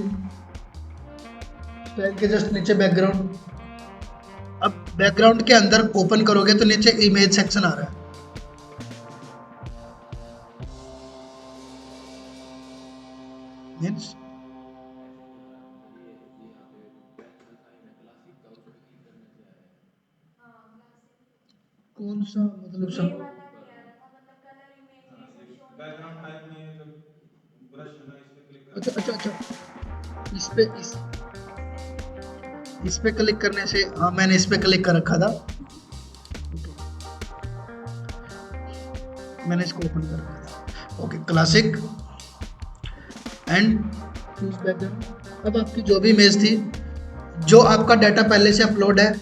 के जस्ट नीचे बैकग्राउंड। अब बैकग्राउंड के अंदर ओपन करोगे तो नीचे इमेज सेक्शन आ रहा है, मीन्स कौन सा, मतलब सब अच्छा, इस पे क्लिक करने से, हाँ मैंने इस पे क्लिक कर रखा था, मैंने इसको ओपन कर रखा था। Okay, classic and choose background. अब आपकी जो भी इमेज थी, जो आपका डाटा पहले से अपलोड है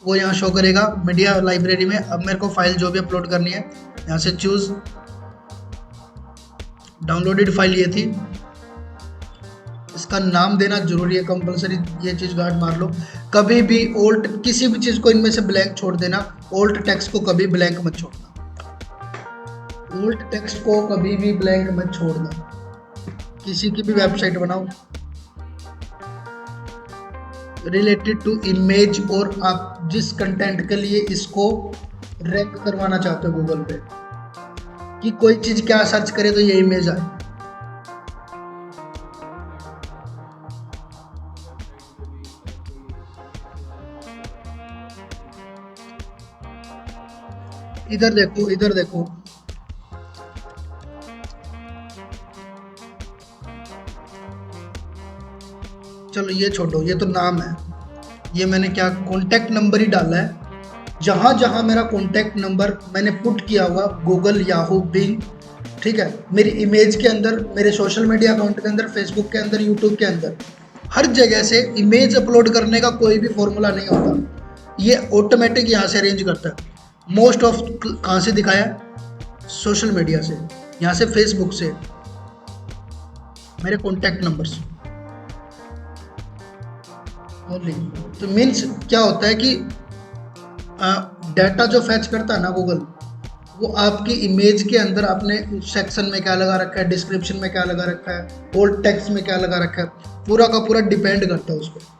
वो यहाँ शो करेगा मीडिया लाइब्रेरी में। अब मेरे को फाइल जो भी अपलोड करनी है यहाँ से चूज, डाउनलोडेड फाइल ये थी, इसका नाम देना जरूरी है कंपलसरी, ये चीज़ गार्ड मार लो। कभी भी ओल्ट, किसी भी चीज़ को इनमें से ब्लैंक छोड़ देना, ओल्ट टेक्स्ट को कभी ब्लैंक मत छोड़ना, ओल्ट टेक्स्ट को कभी भी ब्लैंक मत छोड़ना। किसी की भी वेबसाइट बनाओ, रिलेटेड टू इमेज, और आप जिस कंटेंट के लिए इसको रैंक करवाना चाहते हो गूगल पे, कि कोई चीज़ क्या सर्च करे तो ये इमेज आए। इधर देखो, इधर देखो, चलो ये छोड़ो, ये तो नाम है। ये मैंने क्या कॉन्टैक्ट नंबर ही डाला है। जहाँ जहाँ मेरा कॉन्टैक्ट नंबर मैंने पुट किया हुआ, गूगल, याहू, बिंग, ठीक है, मेरी इमेज के अंदर, मेरे सोशल मीडिया अकाउंट के अंदर, फेसबुक के अंदर, यूट्यूब के अंदर, हर जगह से इमेज अपलोड करने का कोई भी फॉर्मूला नहीं होता। ये ऑटोमेटिक यहाँ से अरेंज करता है। मोस्ट ऑफ कहाँ से दिखाया? सोशल मीडिया से, यहाँ से फेसबुक से, मेरे कॉन्टैक्ट नंबर से ओनली। तो मीन्स क्या होता है कि डाटा जो फैच करता है ना गूगल, वो आपकी इमेज के अंदर आपने सेक्शन में क्या लगा रखा है, डिस्क्रिप्शन में क्या लगा रखा है, बोल्ड टेक्स्ट में क्या लगा रखा है, पूरा का पूरा डिपेंड करता है उस पर।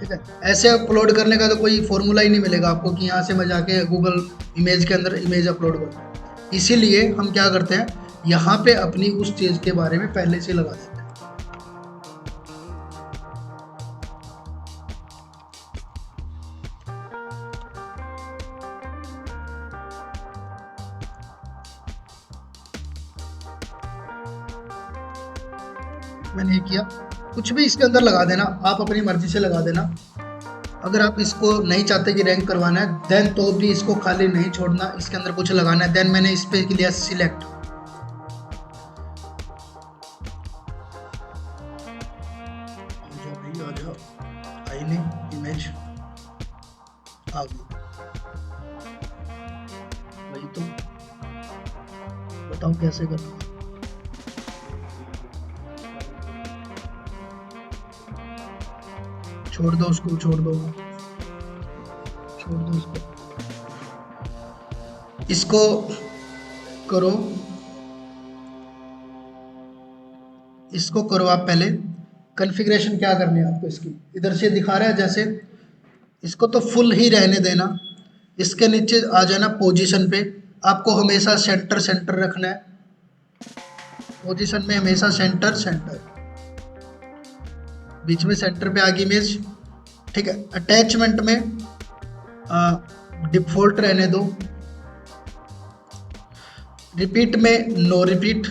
ठीक है, ऐसे अपलोड करने का तो कोई फॉर्मूला ही नहीं मिलेगा आपको कि यहाँ से मैं जाके गूगल इमेज के अंदर इमेज अपलोड करूँ। इसीलिए हम क्या करते हैं, यहाँ पे अपनी उस चीज़ के बारे में पहले से लगा देते हैं। मैंने ये किया, कुछ भी इसके अंदर लगा देना, आप अपनी मर्जी से लगा देना। अगर आप इसको नहीं चाहते कि रैंक करवाना है, देन तो भी इसको खाली नहीं छोड़ना, इसके अंदर कुछ लगाना है। देन मैंने इस पे लिया सिलेक्ट। आ जाओ, आई नहीं, इमेज आ गई। वही तो, बताओ कैसे करना। छोड़ दो उसको, छोड़ दो, छोड़ दो उसको, इसको करो, इसको करो आप पहले। कॉन्फ़िगरेशन क्या करनी है आपको इसकी, इधर से दिखा रहा है जैसे, इसको तो फुल ही रहने देना। इसके नीचे आ जाना पोजीशन पे, आपको हमेशा सेंटर सेंटर रखना है। पोजीशन में हमेशा सेंटर सेंटर, बीच में सेंटर पे आ गई इमेज। ठीक है, अटैचमेंट में डिफ़ॉल्ट रहने दो, रिपीट में नो रिपीट,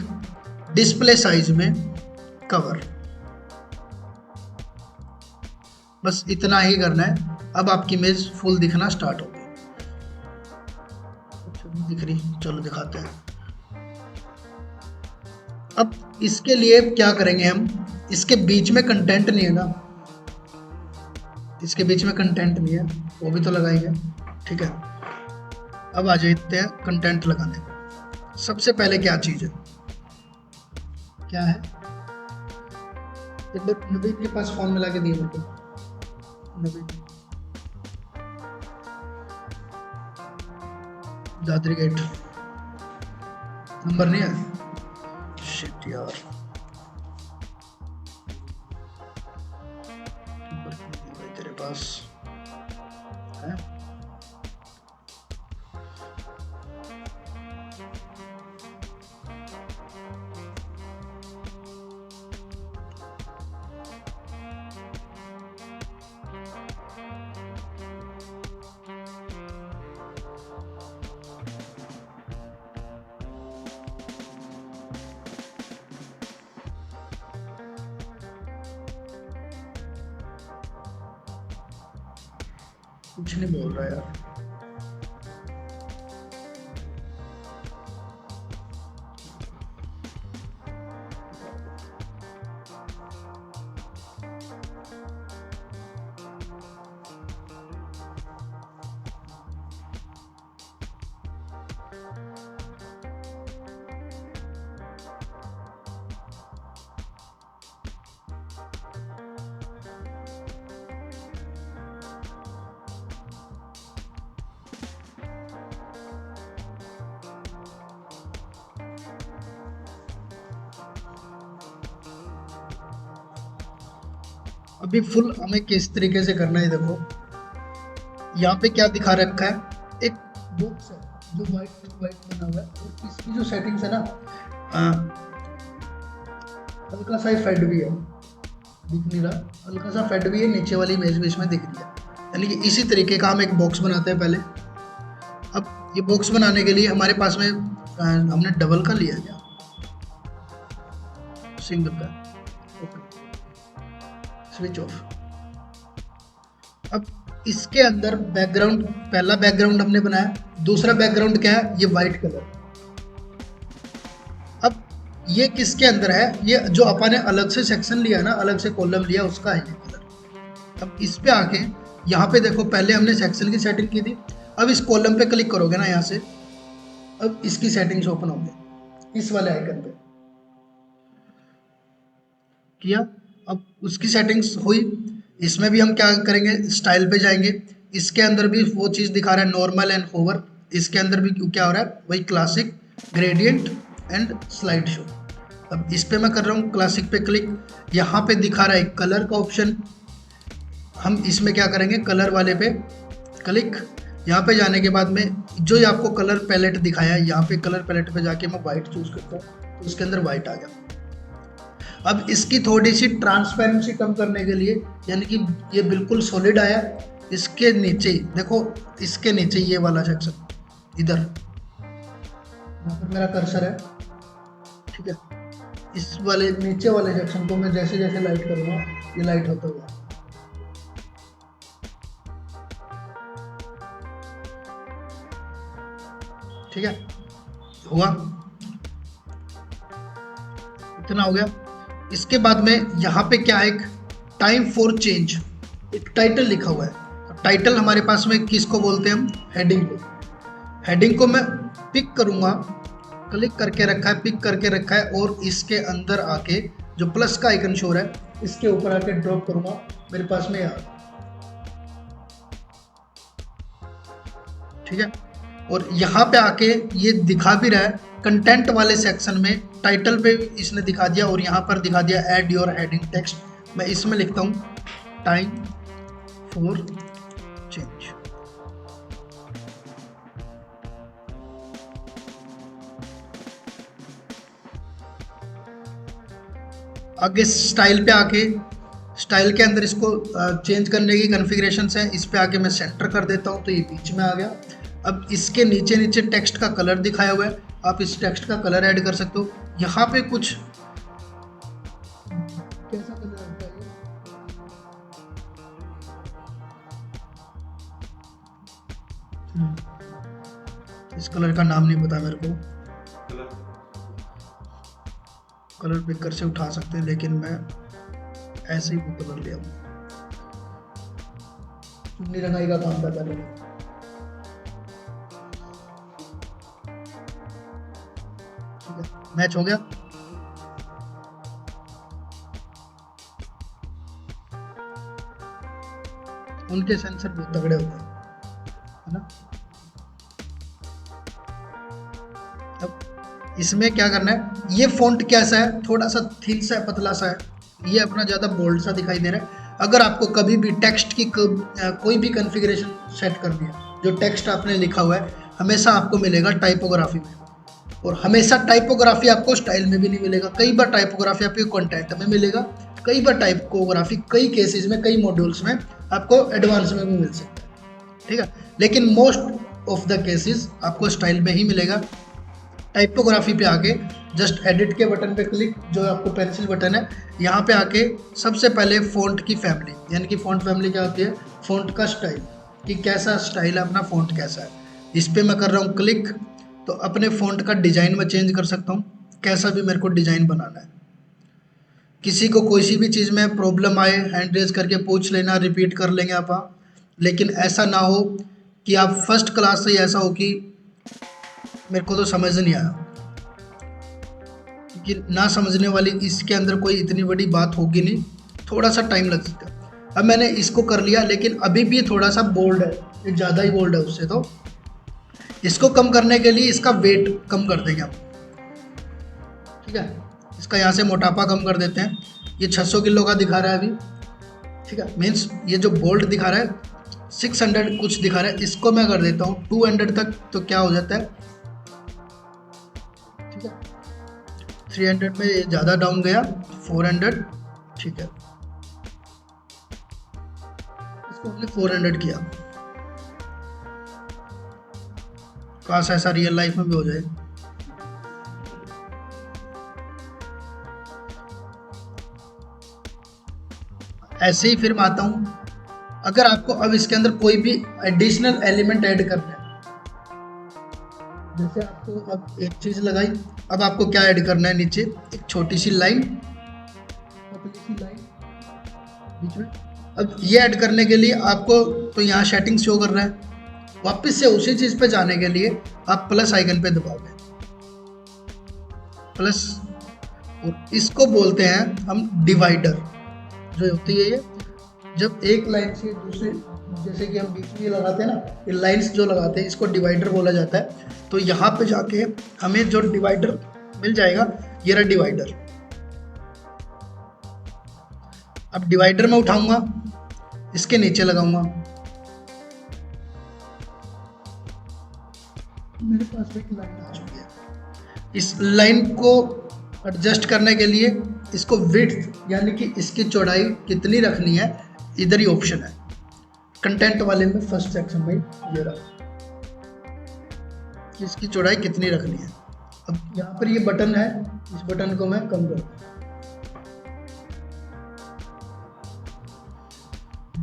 डिस्प्ले साइज में कवर, बस इतना ही करना है। अब आपकी इमेज फुल दिखना स्टार्ट हो गई। दिख रही, चलो दिखाते हैं। अब इसके लिए क्या करेंगे हम, इसके बीच में कंटेंट नहीं है ना, इसके बीच में कंटेंट नहीं है, वो भी तो लगाएंगे। ठीक है, अब आ जाते हैं कंटेंट लगाने। सबसे पहले क्या चीज़ है, क्या है, नवीन के पास फॉर्म मिला के दिए मेरे को। नवीन दादरी गेट नंबर नहीं है, शिट यार, नंबर तेरे पास है? कुछ नहीं बोल रहा यार। अभी फुल हमें किस तरीके से करना है, देखो यहाँ पे क्या दिखा रखा है, एक बॉक्स है जो वाइट वाइट बना हुआ है और इसकी जो सेटिंग्स है ना हल्का सा फेड भी है, दिख नहीं रहा, हल्का सा फेड भी है, नीचे वाली इमेज भी इसमें दिख रही है। यानी कि इसी तरीके का हम एक बॉक्स बनाते हैं पहले। अब ये बॉक्स बनाने के लिए हमारे पास में हमने डबल का लिया क्या, सिंगल का, ओके, स्विच ऑफ। अब इसके अंदर बैकग्राउंड, पहला बैकग्राउंड हमने बनाया, दूसरा बैकग्राउंड क्या है, ये वाइट कलर। अब ये किसके अंदर है, ये जो अपन ने अलग से सेक्शन लिया ना, अलग से कॉलम लिया, उसका है ये कलर। अब इस पे आके यहाँ पे देखो, पहले हमने सेक्शन की सेटिंग की थी, अब इस कॉलम पे क्लिक करोगे ना यहाँ से, अब इसकी सेटिंग्स ओपन होंगे, इस वाले आइकन पे किया, अब उसकी सेटिंग्स हुई। इसमें भी हम क्या करेंगे, स्टाइल पे जाएंगे, इसके अंदर भी वो चीज़ दिखा रहा है नॉर्मल एंड होवर, इसके अंदर भी क्या हो रहा है, वही classic, gradient and slide show. अब इस पे मैं कर रहा हूँ क्लासिक पे क्लिक, यहाँ पे दिखा रहा है कलर का ऑप्शन, हम इसमें क्या करेंगे, कलर वाले पे क्लिक, यहाँ पे जाने के बाद में जो ये आपको कलर पैलेट दिखाया है, यहाँ पे कलर पैलेट पे जाके मैं वाइट चूज करता हूँ, तो इसके अंदर वाइट आ गया। अब इसकी थोड़ी सी ट्रांसपेरेंसी कम करने के लिए, यानी कि ये बिल्कुल सॉलिड आया, इसके नीचे देखो, इसके नीचे ये वाला सेक्शन इधर, यहाँ पर मेरा कर्सर है, ठीक है, इस वाले नीचे वाले सेक्शन को मैं जैसे जैसे लाइट करूँगा ये लाइट होता हुआ, ठीक है, हुआ, इतना हो गया। इसके बाद में यहाँ पे क्या है, एक टाइम फॉर चेंज, एक टाइटल लिखा हुआ है। टाइटल हमारे पास में किसको बोलते हैं हम, हेडिंग को। हेडिंग को मैं पिक करूँगा, क्लिक करके रखा है, पिक करके रखा है, और इसके अंदर आके जो प्लस का आइकन शो है, इसके ऊपर आके ड्रॉप करूँगा, मेरे पास में यार, ठीक है। और यहाँ पे आके ये दिखा भी रहा है, कंटेंट वाले सेक्शन में टाइटल पे इसने दिखा दिया, और यहाँ पर दिखा दिया ऐड योर हेडिंग टेक्स्ट। मैं इसमें लिखता हूँ टाइम फॉर चेंज। आगे स्टाइल पे आके, स्टाइल के अंदर इसको चेंज करने की कॉन्फ़िगरेशंस है, इस पे आके मैं सेंटर कर देता हूँ, तो ये बीच में आ गया। अब इसके नीचे नीचे टेक्स्ट का कलर दिखाया हुआ है, आप इस टेक्स्ट का कलर ऐड कर सकते हो। यहाँ पे कुछ कैसा कलर आता है, इस कलर का नाम नहीं पता मेरे को, कलर पिकर से उठा सकते हैं, लेकिन मैं ऐसे ही वो कलर लिया, चुन्नी रंगाई का काम करता है। मैच हो गया। उनके सेंसर बहुत तगड़े होते हैं, है ना। अब इसमें क्या करना है, ये फॉन्ट कैसा है, थोड़ा सा थिन सा है, पतला सा है, ये अपना ज़्यादा बोल्ड सा दिखाई दे रहा है। अगर आपको कभी भी टेक्स्ट की कोई भी कॉन्फ़िगरेशन सेट करनी है, जो टेक्स्ट आपने लिखा हुआ है हमेशा आपको मिलेगा टाइपोग्राफी में, और हमेशा टाइपोग्राफी आपको स्टाइल में भी नहीं मिलेगा। कई बार टाइपोग्राफी आपको कंटेंट में मिलेगा, कई बार टाइपोग्राफी कई केसेस में, कई मॉड्यूल्स में आपको एडवांस में भी मिल सकता है, ठीक है, लेकिन मोस्ट ऑफ द केसेस आपको स्टाइल में ही मिलेगा। टाइपोग्राफी पे आके जस्ट एडिट के बटन पे क्लिक, जो आपको पेंसिल बटन है, यहाँ पे आके सबसे पहले फ़ॉन्ट की फैमिली, यानी कि फ़ॉन्ट फैमिली क्या होती है, फ़ॉन्ट का स्टाइल, कि कैसा स्टाइल है अपना, फ़ॉन्ट कैसा है, इस पर मैं कर रहा हूँ क्लिक। तो अपने फ़ॉन्ट का डिज़ाइन मैं चेंज कर सकता हूँ, कैसा भी मेरे को डिज़ाइन बनाना है। किसी को कोई सी भी चीज़ में प्रॉब्लम आए, हैंड रेज करके पूछ लेना, रिपीट कर लेंगे आप, लेकिन ऐसा ना हो कि आप फर्स्ट क्लास से ऐसा हो कि मेरे को तो समझ नहीं आया, क्योंकि ना समझने वाली इसके अंदर कोई इतनी बड़ी बात होगी नहीं, थोड़ा सा टाइम लग सकता है। अब मैंने इसको कर लिया, लेकिन अभी भी थोड़ा सा बोल्ड है, ये ज़्यादा ही बोल्ड है उससे, तो इसको कम करने के लिए इसका वेट कम कर देंगे हम, ठीक है। इसका यहाँ से मोटापा कम कर देते हैं, ये 600 किलो का दिखा रहा है अभी, ठीक है, मीन्स ये जो बोल्ड दिखा रहा है 600 कुछ दिखा रहा है, इसको मैं कर देता हूँ 200 तक, तो क्या हो जाता है, ठीक है, 300 में ज़्यादा डाउन गया, 400, ठीक है, इसको हमने 400 किया। काश ऐसा रियल लाइफ में भी हो जाए। ऐसे ही फिर मैं आता हूँ, अगर आपको अब इसके अंदर कोई भी एडिशनल एलिमेंट ऐड करना है, जैसे आपको अब एक चीज लगाई, अब आपको क्या ऐड करना है, नीचे एक छोटी सी लाइन, पतली सी लाइन बीच में। अब ये ऐड करने के लिए आपको तो यहाँ सेटिंग शो कर रहा है, वापस से उसी चीज पे जाने के लिए आप प्लस आइकन पे दबाओगे, प्लस, और इसको बोलते हैं हम डिवाइडर। जो होती है ये, जब एक लाइन से दूसरे, जैसे कि हम बीच में लगाते हैं ना, ये लाइंस जो लगाते हैं इसको डिवाइडर बोला जाता है। तो यहाँ पे जाके हमें जो डिवाइडर मिल जाएगा, ये रहा डिवाइडर। अब डिवाइडर में उठाऊंगा, इसके नीचे लगाऊंगा, मेरे पास एक लाइन आ चुकी है। इस लाइन को एडजस्ट करने के लिए इसको विड्थ यानी कि इसकी चौड़ाई कितनी रखनी है, इधर ही ऑप्शन है कंटेंट वाले में, फर्स्ट सेक्शन में ये रहा, इसकी चौड़ाई कितनी रखनी है। अब यहाँ पर ये बटन है, इस बटन को मैं कम कर दूँ,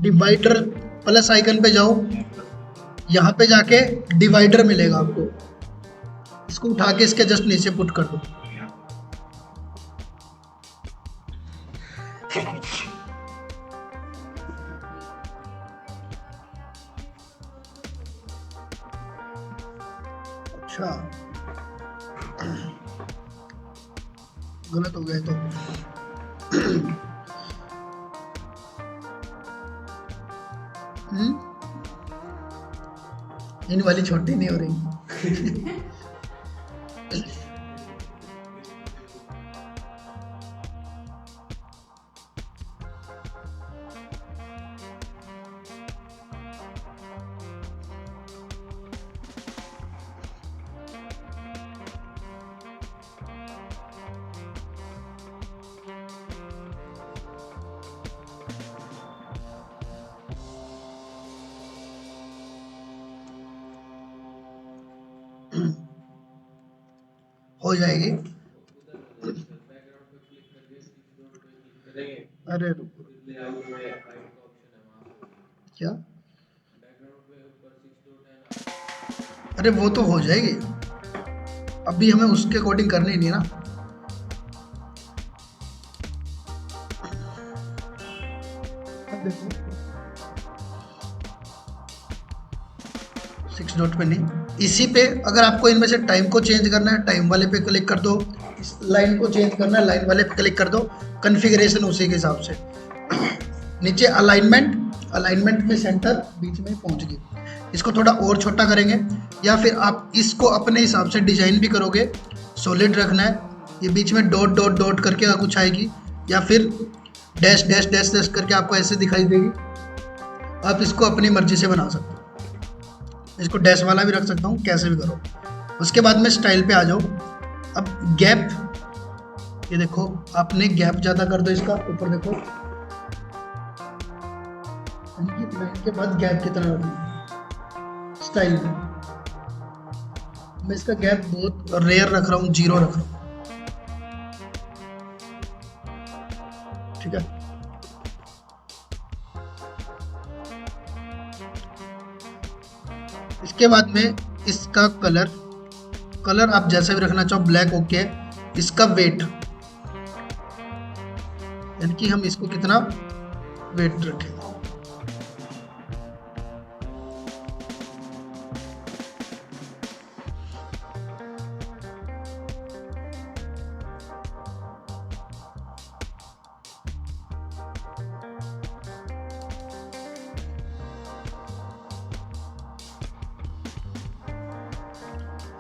डिवाइडर प्लस आइकन पे जाओ, यहाँ पे जाके डिवाइडर मिलेगा आपको, इसको उठा के इसके जस्ट नीचे पुट कर दो। अच्छा, गलत हो गया तो इन वाली छोटी नहीं हो रही। हो जाएगी। अरे रुको, क्या, अरे वो तो हो जाएगी, अभी हमें उसके अकॉर्डिंग करनी नहीं ना। अब देखो 6 डॉट पे नहीं, इसी पे अगर आपको इनमें से टाइम को चेंज करना है, टाइम वाले पे क्लिक कर दो, इस लाइन को चेंज करना है, लाइन वाले पे क्लिक कर दो, कॉन्फ़िगरेशन उसी के हिसाब से। नीचे अलाइनमेंट, अलाइनमेंट में सेंटर बीच में पहुंच गई, इसको थोड़ा और छोटा करेंगे, या फिर आप इसको अपने हिसाब से डिजाइन भी करोगे, सॉलिड रखना है, ये बीच में डॉट डॉट डॉट करके कुछ आएगी, या फिर डैश डैश डैश डैश करके आपको ऐसे दिखाई देगी। आप इसको अपनी मर्जी से बना सकते हो, इसको डैश वाला भी रख सकता हूँ, कैसे भी करो। उसके बाद में स्टाइल पे आ जाओ। अब गैप, ये देखो आपने गैप ज़्यादा कर दो, इसका ऊपर देखो, लाइन के बाद गैप कितना रखना स्टाइल में। मैं इसका गैप बहुत रेयर रख रहा हूँ, 0 रख रहा हूँ, ठीक है। इसके बाद में इसका कलर, कलर आप जैसे भी रखना चाहो, ब्लैक ओके। इसका वेट, यानी कि हम इसको कितना वेट रखें,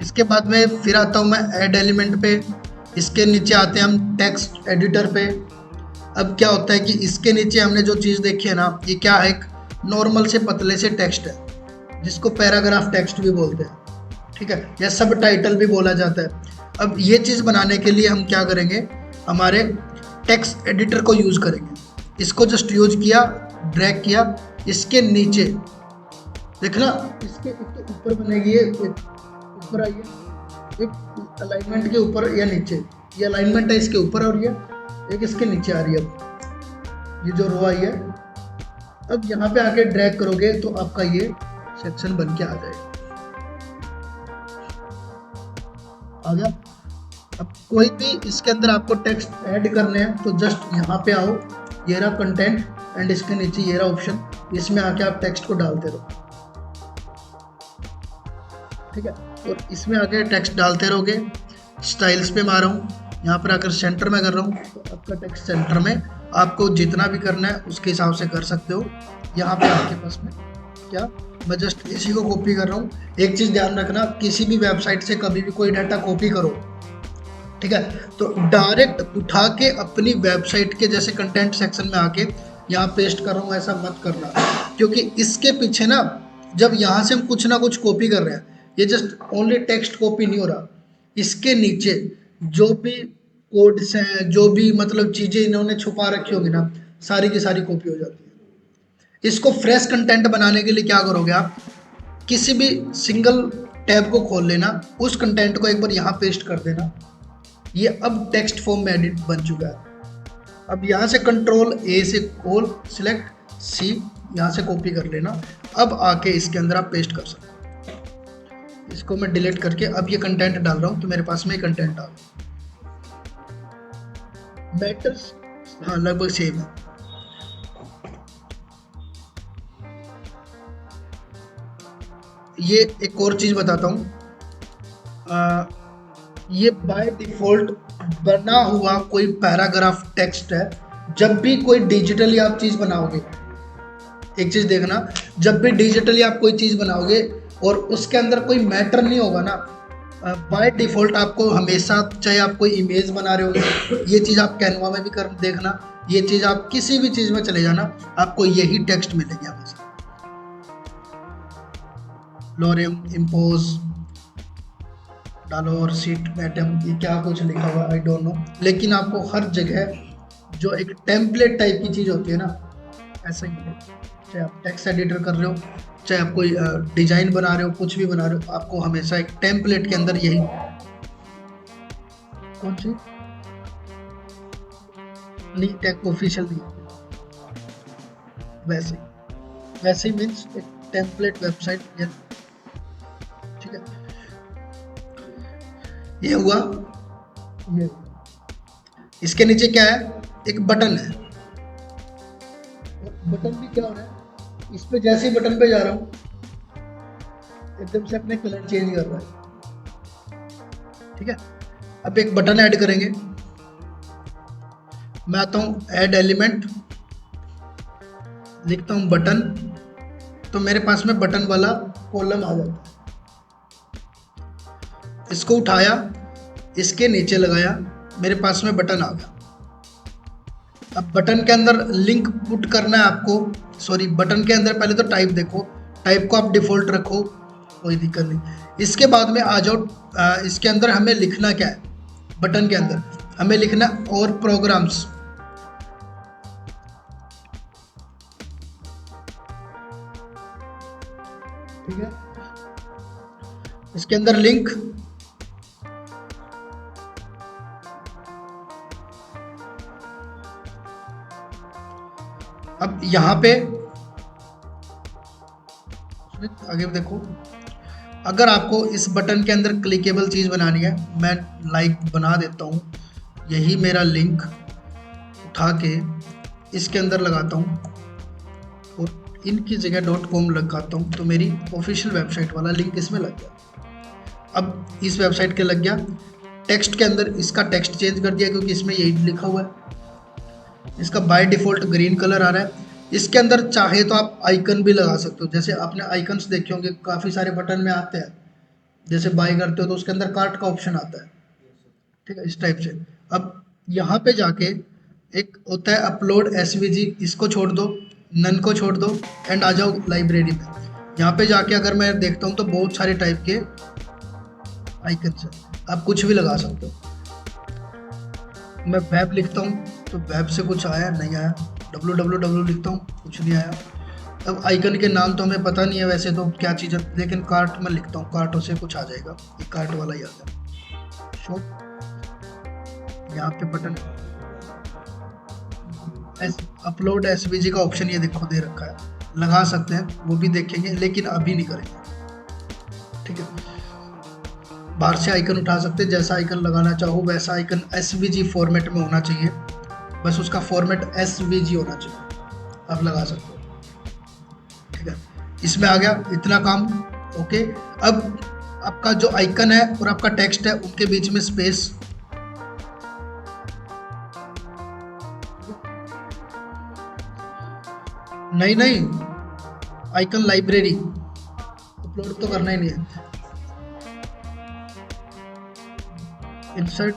इसके बाद में फिर आता हूँ मैं ऐड एलिमेंट पे। इसके नीचे आते हैं हम टेक्स्ट एडिटर पे। अब क्या होता है कि इसके नीचे हमने जो चीज़ देखी है ना, ये क्या है, एक नॉर्मल से पतले से टेक्स्ट है जिसको पैराग्राफ टेक्स्ट भी बोलते हैं, ठीक है, या सब टाइटल भी बोला जाता है। अब ये चीज़ बनाने के लिए हम क्या करेंगे, हमारे टेक्स्ट एडिटर को यूज़ करेंगे। इसको जस्ट यूज किया, ड्रैग किया, इसके नीचे देखना, इसके एक तो ऊपर बनेगी, ये ऊपर आइए, एक अलाइनमेंट के ऊपर या नीचे, ये अलाइनमेंट है इसके ऊपर और ये एक इसके नीचे आ रही है। अब ये जो रो आई है, अब यहाँ पे आके ड्रैग करोगे तो आपका ये सेक्शन बन के आ जाएगा। आ गया। अब कोई भी इसके अंदर आपको टेक्स्ट ऐड करने हैं तो जस्ट यहाँ पे आओ, ये रहा कंटेंट एंड इसके नीचे ये रहा ऑप्शन, इसमें आके आप टेक्स्ट को डालते रहो, ठीक है। और इसमें आके टेक्स्ट डालते रहोगे। स्टाइल्स पे मैं आ रहा हूँ, यहाँ पर आकर सेंटर में कर रहा हूँ, तो आपका टेक्स्ट सेंटर में, आपको जितना भी करना है उसके हिसाब से कर सकते हो। यहाँ पे आपके पास में क्या, मैं जस्ट इसी को कॉपी कर रहा हूँ। एक चीज़ ध्यान रखना, किसी भी वेबसाइट से कभी भी कोई डाटा कॉपी करो, ठीक है, तो डायरेक्ट उठा के अपनी वेबसाइट के जैसे कंटेंट सेक्शन में आके यहाँ पेस्ट कर रहा हूँ, ऐसा मत करना, क्योंकि इसके पीछे ना, जब यहाँ से हम कुछ ना कुछ कॉपी कर रहे हैं, ये जस्ट ओनली टेक्स्ट कॉपी नहीं हो रहा, इसके नीचे जो भी कोड्स हैं, जो भी मतलब चीज़ें इन्होंने छुपा रखी होगी ना, सारी की सारी कॉपी हो जाती है। इसको फ्रेश कंटेंट बनाने के लिए क्या करोगे आप, किसी भी सिंगल टैब को खोल लेना, उस कंटेंट को एक बार यहाँ पेस्ट कर देना, ये अब टेक्स्ट फॉर्म में एडिट बन चुका है। अब यहाँ से कंट्रोल ए से ऑल सिलेक्ट सी, यहाँ से कॉपी कर लेना, अब आके इसके अंदर आप पेस्ट कर सकते हो। इसको मैं डिलीट करके अब ये कंटेंट डाल रहा हूँ, तो मेरे पास में कंटेंट आ गया। मैटर्स हाँ लगभग सेम है। ये एक और चीज़ बताता हूँ, ये बाय डिफ़ॉल्ट बना हुआ कोई पैराग्राफ टेक्स्ट है। जब भी कोई डिजिटली आप चीज़ बनाओगे, एक चीज़ देखना, जब भी डिजिटली आप कोई चीज़ बनाओगे और उसके अंदर कोई मैटर नहीं होगा ना, बाय डिफ़ॉल्ट आपको हमेशा, चाहे आप कोई इमेज बना रहे हो, ये चीज़ आप कैनवा में भी कर देखना, ये चीज़ आप किसी भी चीज़ में चले जाना, आपको यही टेक्स्ट मिलेगी हमेशा। लोरेम इम्पोज डालो और सीट मैटम, ये क्या कुछ लिखा हुआ आई डोंट नो, लेकिन आपको हर जगह जो एक टेम्पलेट टाइप की चीज़ होती है ना, ऐसा ही है। चाहे आप टेक्स्ट एडिटर कर रहे हो, चाहे आप कोई डिजाइन बना रहे हो, कुछ भी बना रहे हो, आपको हमेशा एक टेम्पलेट के अंदर यही, कौन सी नहीं टेक ऑफिशियल नहीं, वैसे ही मीन्स एक टेम्पलेट वेबसाइट, ठीक है। ये हुआ, ये इसके नीचे क्या है, एक बटन है। बटन भी क्या हो रहा है, इस पे जैसे ही बटन पे जा रहा हूँ एकदम से अपने कलर चेंज कर रहा है, ठीक है। अब एक बटन ऐड करेंगे, मैं आता हूँ ऐड एलिमेंट, लिखता हूँ बटन, तो मेरे पास में बटन वाला कॉलम आ जाता है। इसको उठाया, इसके नीचे लगाया, मेरे पास में बटन आ गया। अब बटन के अंदर लिंक पुट करना है आपको, सॉरी बटन के अंदर पहले तो टाइप देखो, टाइप को आप डिफ़ॉल्ट रखो, कोई दिक्कत नहीं। इसके बाद में आ जाओ, इसके अंदर हमें लिखना क्या है, बटन के अंदर हमें लिखना और प्रोग्राम्स, ठीक है। इसके अंदर लिंक, अब यहाँ पे आगे देखो, अगर आपको इस बटन के अंदर क्लिकेबल चीज़ बनानी है, मैं लाइक बना देता हूँ, यही मेरा लिंक उठा के इसके अंदर लगाता हूँ और इनकी जगह .com लगाता हूँ, तो मेरी ऑफिशियल वेबसाइट वाला लिंक इसमें लग गया। अब इस वेबसाइट के लग गया, टेक्स्ट के अंदर इसका टेक्स्ट चेंज कर दिया क्योंकि इसमें यही लिखा हुआ है, इसका बाय डिफ़ॉल्ट ग्रीन कलर आ रहा है। इसके अंदर चाहे तो आप आइकन भी लगा सकते हो, जैसे आपने आइकन्स देखे होंगे काफ़ी सारे बटन में आते हैं, जैसे बाय करते हो तो उसके अंदर कार्ट का ऑप्शन आता है, ठीक है, इस टाइप से। अब यहाँ पे जाके एक होता है अपलोड एसवीजी, इसको छोड़ दो, नन को छोड़ दो एंड आ जाओ लाइब्रेरी में। यहाँ पे जाके अगर मैं देखता हूँ तो बहुत सारे टाइप के आइकन है, आप कुछ भी लगा सकते हो। मैं वेब लिखता हूँ तो वेब से कुछ आया नहीं आया, www लिखता हूँ कुछ नहीं आया। अब आइकन के नाम तो हमें पता नहीं है वैसे तो क्या चीज़ है, लेकिन कार्ट में लिखता हूँ, कार्टों से कुछ आ जाएगा, ये कार्ट वाला ही आता है। शो यहाँ पे बटन अपलोड एसवीजी का ऑप्शन ये देखो दे रखा है, लगा सकते हैं, वो भी देखेंगे लेकिन अभी नहीं करेंगे। ठीक है, बाहर से आइकन उठा सकते हैं, जैसा आइकन लगाना चाहो वैसा आइकन एसवीजी फॉर्मेट में होना चाहिए, बस उसका फॉर्मेट एसवीजी होना चाहिए, आप लगा सकते हो। ठीक है, इसमें आ गया इतना काम। ओके, अब आपका जो आइकन है और आपका टेक्स्ट है उनके बीच में स्पेस, नहीं आइकन लाइब्रेरी अपलोड तो करना ही नहीं है। इंसर्ट,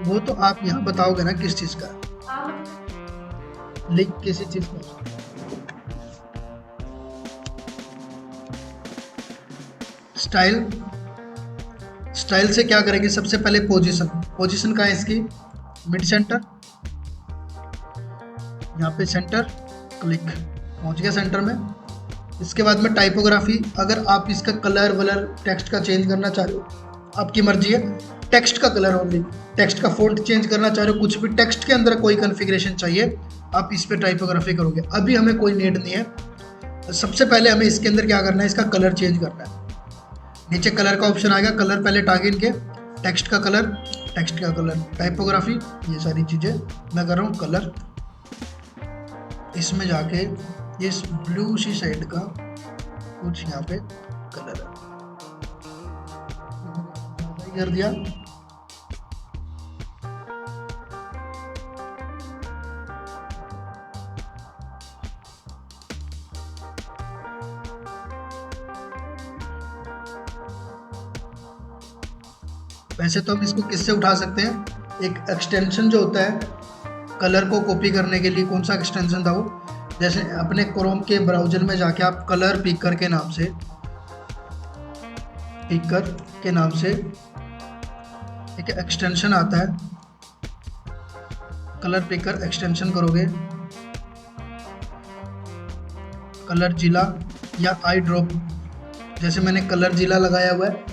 वो तो आप यहाँ बताओगे ना किस चीज का लिंक, किसी चीज का। स्टाइल, स्टाइल से क्या करेंगे, सबसे पहले पोजीशन, पोजीशन का है इसकी मिड सेंटर, यहाँ पे सेंटर, क्लिक, पहुंच गया सेंटर में। इसके बाद में टाइपोग्राफी, अगर आप इसका कलर वलर टेक्स्ट का चेंज करना चाह रहे हो आपकी मर्जी है, टेक्स्ट का कलर ओनली, टेक्स्ट का फॉन्ट चेंज करना चाह रहे हो, कुछ भी टेक्स्ट के अंदर कोई कन्फिग्रेशन चाहिए आप इस पे टाइपोग्राफी करोगे। अभी हमें कोई नीड नहीं है, सबसे पहले हमें इसके अंदर क्या करना है, इसका कलर चेंज करना है। नीचे कलर का ऑप्शन आएगा, कलर पैलेट टागे इनके, टेक्स्ट का कलर, टेक्स्ट का कलर, टाइपोग्राफी, ये सारी चीज़ें मैं कर रहा हूँ कलर। इसमें जाके ये ब्लू सी साइड का कुछ यहाँ पे कलर कर दिया। वैसे तो हम इसको किससे उठा सकते हैं, एक एक्सटेंशन जो होता है कलर को कॉपी करने के लिए, कौन सा एक्सटेंशन था वो, जैसे अपने क्रोम के ब्राउजर में जाके आप कलर पिकर के नाम से, पिकर के नाम से एक एक्सटेंशन आता है, कलर पिकर एक्सटेंशन करोगे, कलर जिला या आई ड्रॉप, जैसे मैंने कलर जिला लगाया हुआ है,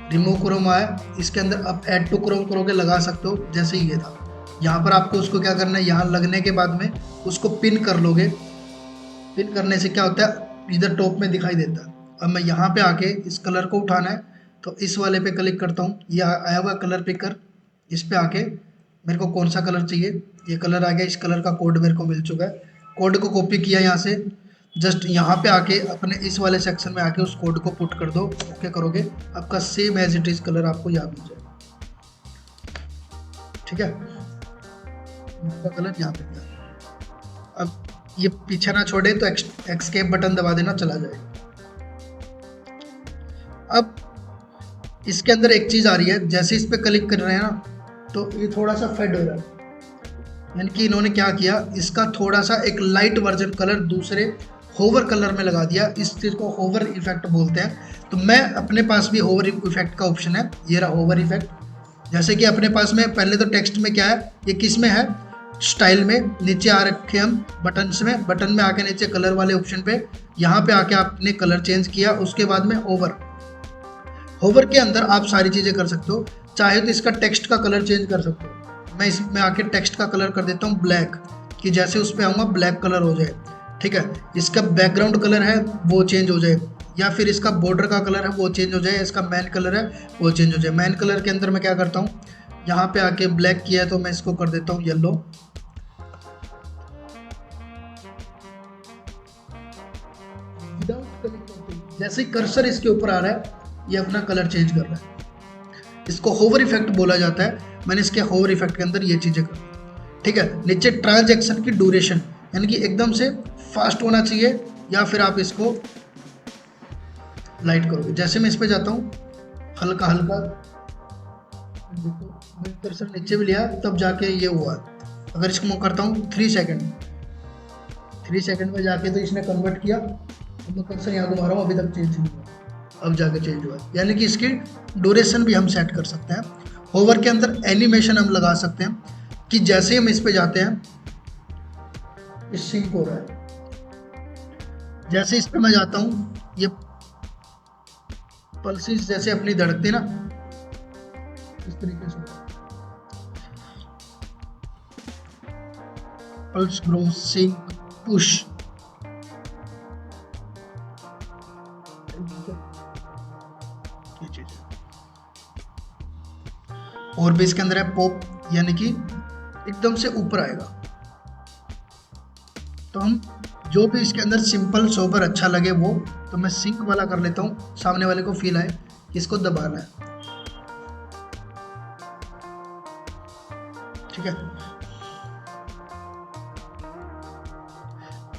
रिमूव क्रोम आया, इसके अंदर आप ऐड टू क्रोम करोगे, लगा सकते हो, जैसे ये था। यहाँ पर आपको उसको क्या करना है, यहाँ लगने के बाद में उसको पिन कर लोगे, पिन करने से क्या होता है इधर टॉप में दिखाई देता है। अब मैं यहाँ पे आके इस कलर को उठाना है तो इस वाले पे क्लिक करता हूँ, ये आया हुआ कलर पिकर, इस पे आके मेरे को कौन सा कलर चाहिए, ये कलर आ गया, इस कलर का कोड मेरे को मिल चुका है, कोड को कॉपी किया यहाँ से, जस्ट यहाँ पे आके अपने इस वाले सेक्शन में आके उस कोड को पुट कर दो, ओके करोगे, आपका same as it is colour आपको यहाँ मिल जाएगा। ठीक है, आपका कलर यहाँ पे गया। अब ये पीछे ना छोड़े तो एस्केप बटन दबा देना, चला जाएगा। अब इसके अंदर एक चीज आ रही है, जैसे इस पे क्लिक कर रहे हैं ना तो ये थोड़ा सा फेड हो रहा है, यानी कि इन्होंने क्या किया, इसका थोड़ा सा एक लाइट वर्जन कलर दूसरे होवर कलर में लगा दिया, इस चीज़ को होवर इफेक्ट बोलते हैं। तो मैं अपने पास भी होवर इफेक्ट का ऑप्शन है, ये रहा होवर इफेक्ट। जैसे कि अपने पास में पहले तो टेक्स्ट में क्या है, ये किस में है, स्टाइल में, नीचे आ रखे हम बटन्स में, बटन में आके नीचे कलर वाले ऑप्शन पे, यहाँ पे आके आपने कलर चेंज किया, उसके बाद में होवर, होवर के अंदर आप सारी चीज़ें कर सकते हो, चाहे तो इसका टेक्स्ट का कलर चेंज कर सकते हो। मैं इसमें आके टेक्स्ट का कलर कर देता हूँ ब्लैक, कि जैसे उस पर आऊँगा ब्लैक कलर हो जाए। ठीक है, इसका बैकग्राउंड कलर है वो चेंज हो जाए, या फिर इसका बॉर्डर का कलर है वो चेंज हो जाए, इसका मैन कलर है वो चेंज हो जाए। मैन कलर के अंदर मैं क्या करता हूँ, यहाँ पे आके ब्लैक किया है तो मैं इसको कर देता हूँ येलो, जैसे कर्सर इसके ऊपर आ रहा है ये अपना कलर चेंज कर रहा है, इसको होवर इफेक्ट बोला जाता है। मैंने इसके होवर इफेक्ट के अंदर ये चीज़ें कर, ठीक है। नीचे ट्रांजैक्शन की ड्यूरेशन, यानी कि एकदम से फास्ट होना चाहिए, या फिर आप इसको लाइट करोगे। जैसे मैं इस पे जाता हूँ हल्का हल्का, देखो मैंने कर्सर नीचे भी लिया तब जाके ये हुआ। अगर इसको मैं करता हूँ 3 सेकंड, 3 सेकंड में जाके तो इसने कन्वर्ट किया। अब मैं कर्सर यहाँ घुमा रहा हूँ, अभी तक चेंज नहीं हुआ, अब जाके चेंज हुआ। यानी कि इसकी ड्यूरेशन भी हम सेट कर सकते हैं। होवर के अंदर एनिमेशन हम लगा सकते हैं कि जैसे हम इस पे जाते हैं इस सिंक हो रहा है, जैसे इस पे मैं जाता हूँ ये पल्सेस जैसे अपनी धड़कते ना, इस तरीके से पल्स ग्रो सिंक पुश। ये चीज है। और भी इसके अंदर है पॉप, यानी कि एकदम से ऊपर आएगा। तो हम जो भी इसके अंदर सिंपल सोबर अच्छा लगे वो, तो मैं सिंक वाला कर लेता हूँ, सामने वाले को फील आए कि इसको दबाना है। ठीक है,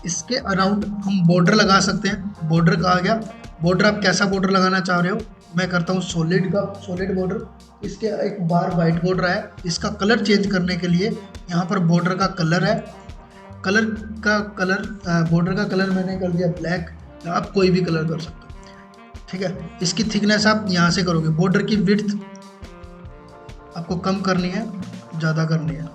इसके अराउंड हम बॉर्डर लगा सकते हैं। बॉर्डर कहा गया, बॉर्डर आप कैसा बॉर्डर लगाना चाह रहे हो, मैं करता हूँ सॉलिड का, सॉलिड बॉर्डर। इसके एक बार वाइट बॉर्डर है, इसका कलर चेंज करने के लिए यहाँ पर बॉर्डर का कलर है, कलर का कलर बॉर्डर का कलर मैंने कर दिया ब्लैक, आप कोई भी कलर कर सकते हो। ठीक है, इसकी थिकनेस आप यहाँ से करोगे। बॉर्डर की विड्थ आपको कम करनी है, ज़्यादा करनी है।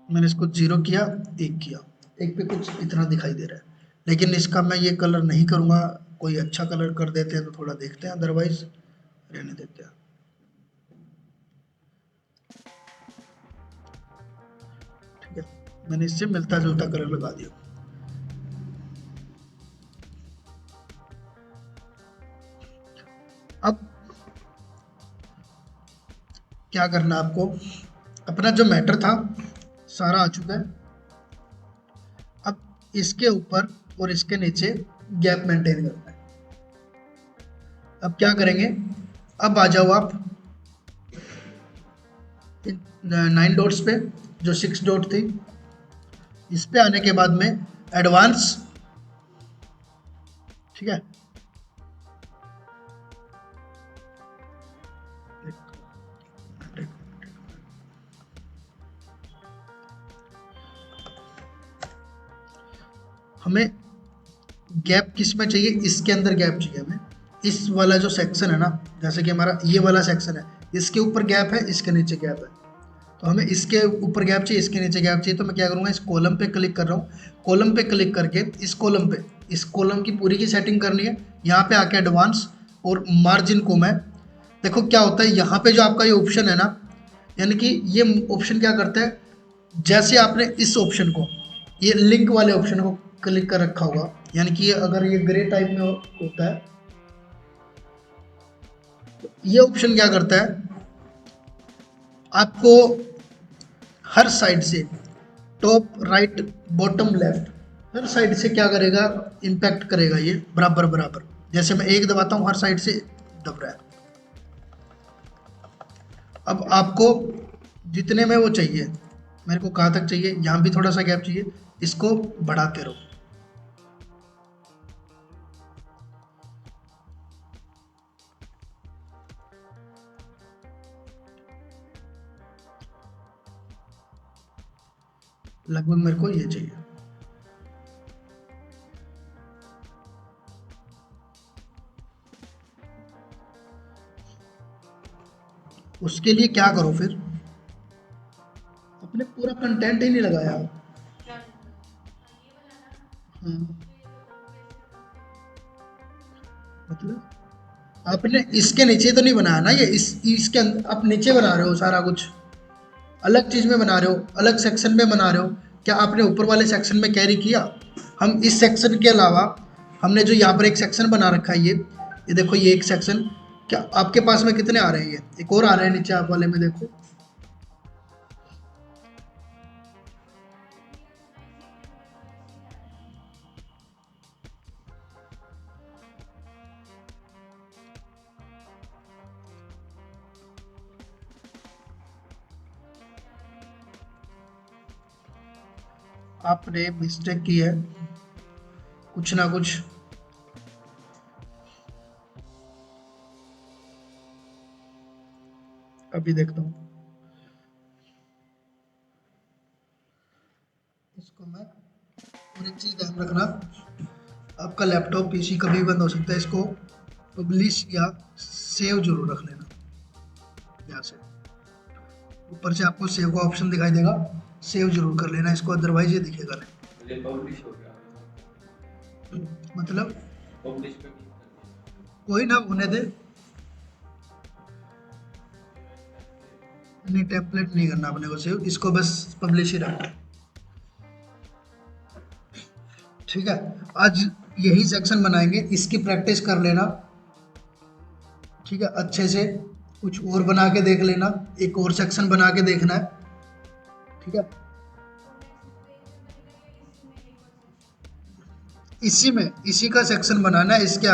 मैंने इसको 0 किया, 1 किया, 1 पे कुछ इतना दिखाई दे रहा है। लेकिन इसका मैं ये कलर नहीं करूँगा, कोई अच्छा कलर कर देते हैं तो थोड़ा देखते हैं, अदरवाइज रहने देते हैं। ठीक है, मैंने इससे मिलता जुलता कलर लगा दिया। अब क्या करना है आपको, अपना जो मैटर था सारा आ चुका है। अब इसके ऊपर और इसके नीचे गैप मेंटेन करना है। अब क्या करेंगे, अब आ जाओ आप 9 डॉट्स पे, जो 6 डॉट थी, इस पे आने के बाद में एडवांस। ठीक है, हमें गैप किस में चाहिए, इसके अंदर गैप चाहिए हमें। इस वाला जो सेक्शन है ना, जैसे कि हमारा ये वाला सेक्शन है, इसके ऊपर गैप है, इसके नीचे गैप है। तो हमें इसके ऊपर गैप चाहिए, इसके नीचे गैप चाहिए। तो मैं क्या करूँगा, इस कॉलम पे क्लिक कर रहा हूँ, कॉलम पे क्लिक करके इस कॉलम पे, इस कॉलम की पूरी की सेटिंग करनी है। यहाँ पे आके एडवांस और मार्जिन को मैं, देखो क्या होता है यहाँ पे जो आपका ये ऑप्शन है ना, यानी कि ये ऑप्शन क्या करता है, जैसे आपने इस ऑप्शन को, ये लिंक वाले ऑप्शन को क्लिक कर रखा होगा, यानी कि ये अगर ये ग्रे टाइप में होता है, तो ये ऑप्शन क्या करता है, आपको हर साइड से, टॉप राइट बॉटम लेफ्ट, हर साइड से क्या करेगा, इम्पैक्ट करेगा ये बराबर बराबर। जैसे मैं 1 दबाता हूँ, हर साइड से दब रहा है। अब आपको जितने में वो चाहिए, मेरे को कहाँ तक चाहिए, यहाँ भी थोड़ा सा गैप चाहिए, इसको बढ़ाते रहो। लगभग मेरे को ये चाहिए। उसके लिए क्या करो फिर, अपने पूरा कंटेंट ही नहीं लगाया। हाँ, मतलब आपने इसके नीचे तो नहीं बनाया ना, ये इसके अंदर आप नीचे बना रहे हो सारा कुछ, अलग चीज में बना रहे हो, अलग सेक्शन में बना रहे हो। क्या आपने ऊपर वाले सेक्शन में कैरी किया। हम इस सेक्शन के अलावा हमने जो यहाँ पर एक सेक्शन बना रखा है, ये देखो, ये एक सेक्शन, क्या आपके पास में कितने आ रहे हैं, ये एक और आ रहे हैं नीचे आप वाले में, देखो। आपने मिस्टेक की है कुछ ना कुछ। अभी देखता हूँ इसको मैं। और एक चीज़ ध्यान रखना, आपका लैपटॉप पीसी कभी बंद हो सकता है, इसको पब्लिश या सेव जरूर रख लेना। यहाँ से ऊपर से आपको सेव का ऑप्शन दिखाई देगा, सेव जरूर कर लेना इसको, अदरवाइज ये दिखेगा नहीं। ये पब्लिश हो गया, मतलब पब्लिश पे क्लिक कर दिया। कोई ना, होने दे। नहीं, टेम्पलेट नहीं करना अपने को सेव, इसको बस पब्लिश ही रखना। ठीक है, आज यही सेक्शन बनाएंगे, इसकी प्रैक्टिस कर लेना। ठीक है, अच्छे से कुछ और बना के देख लेना, एक और सेक्शन बना के देखना है। ठीक है, इसी में इसी का सेक्शन बनाना है, इसके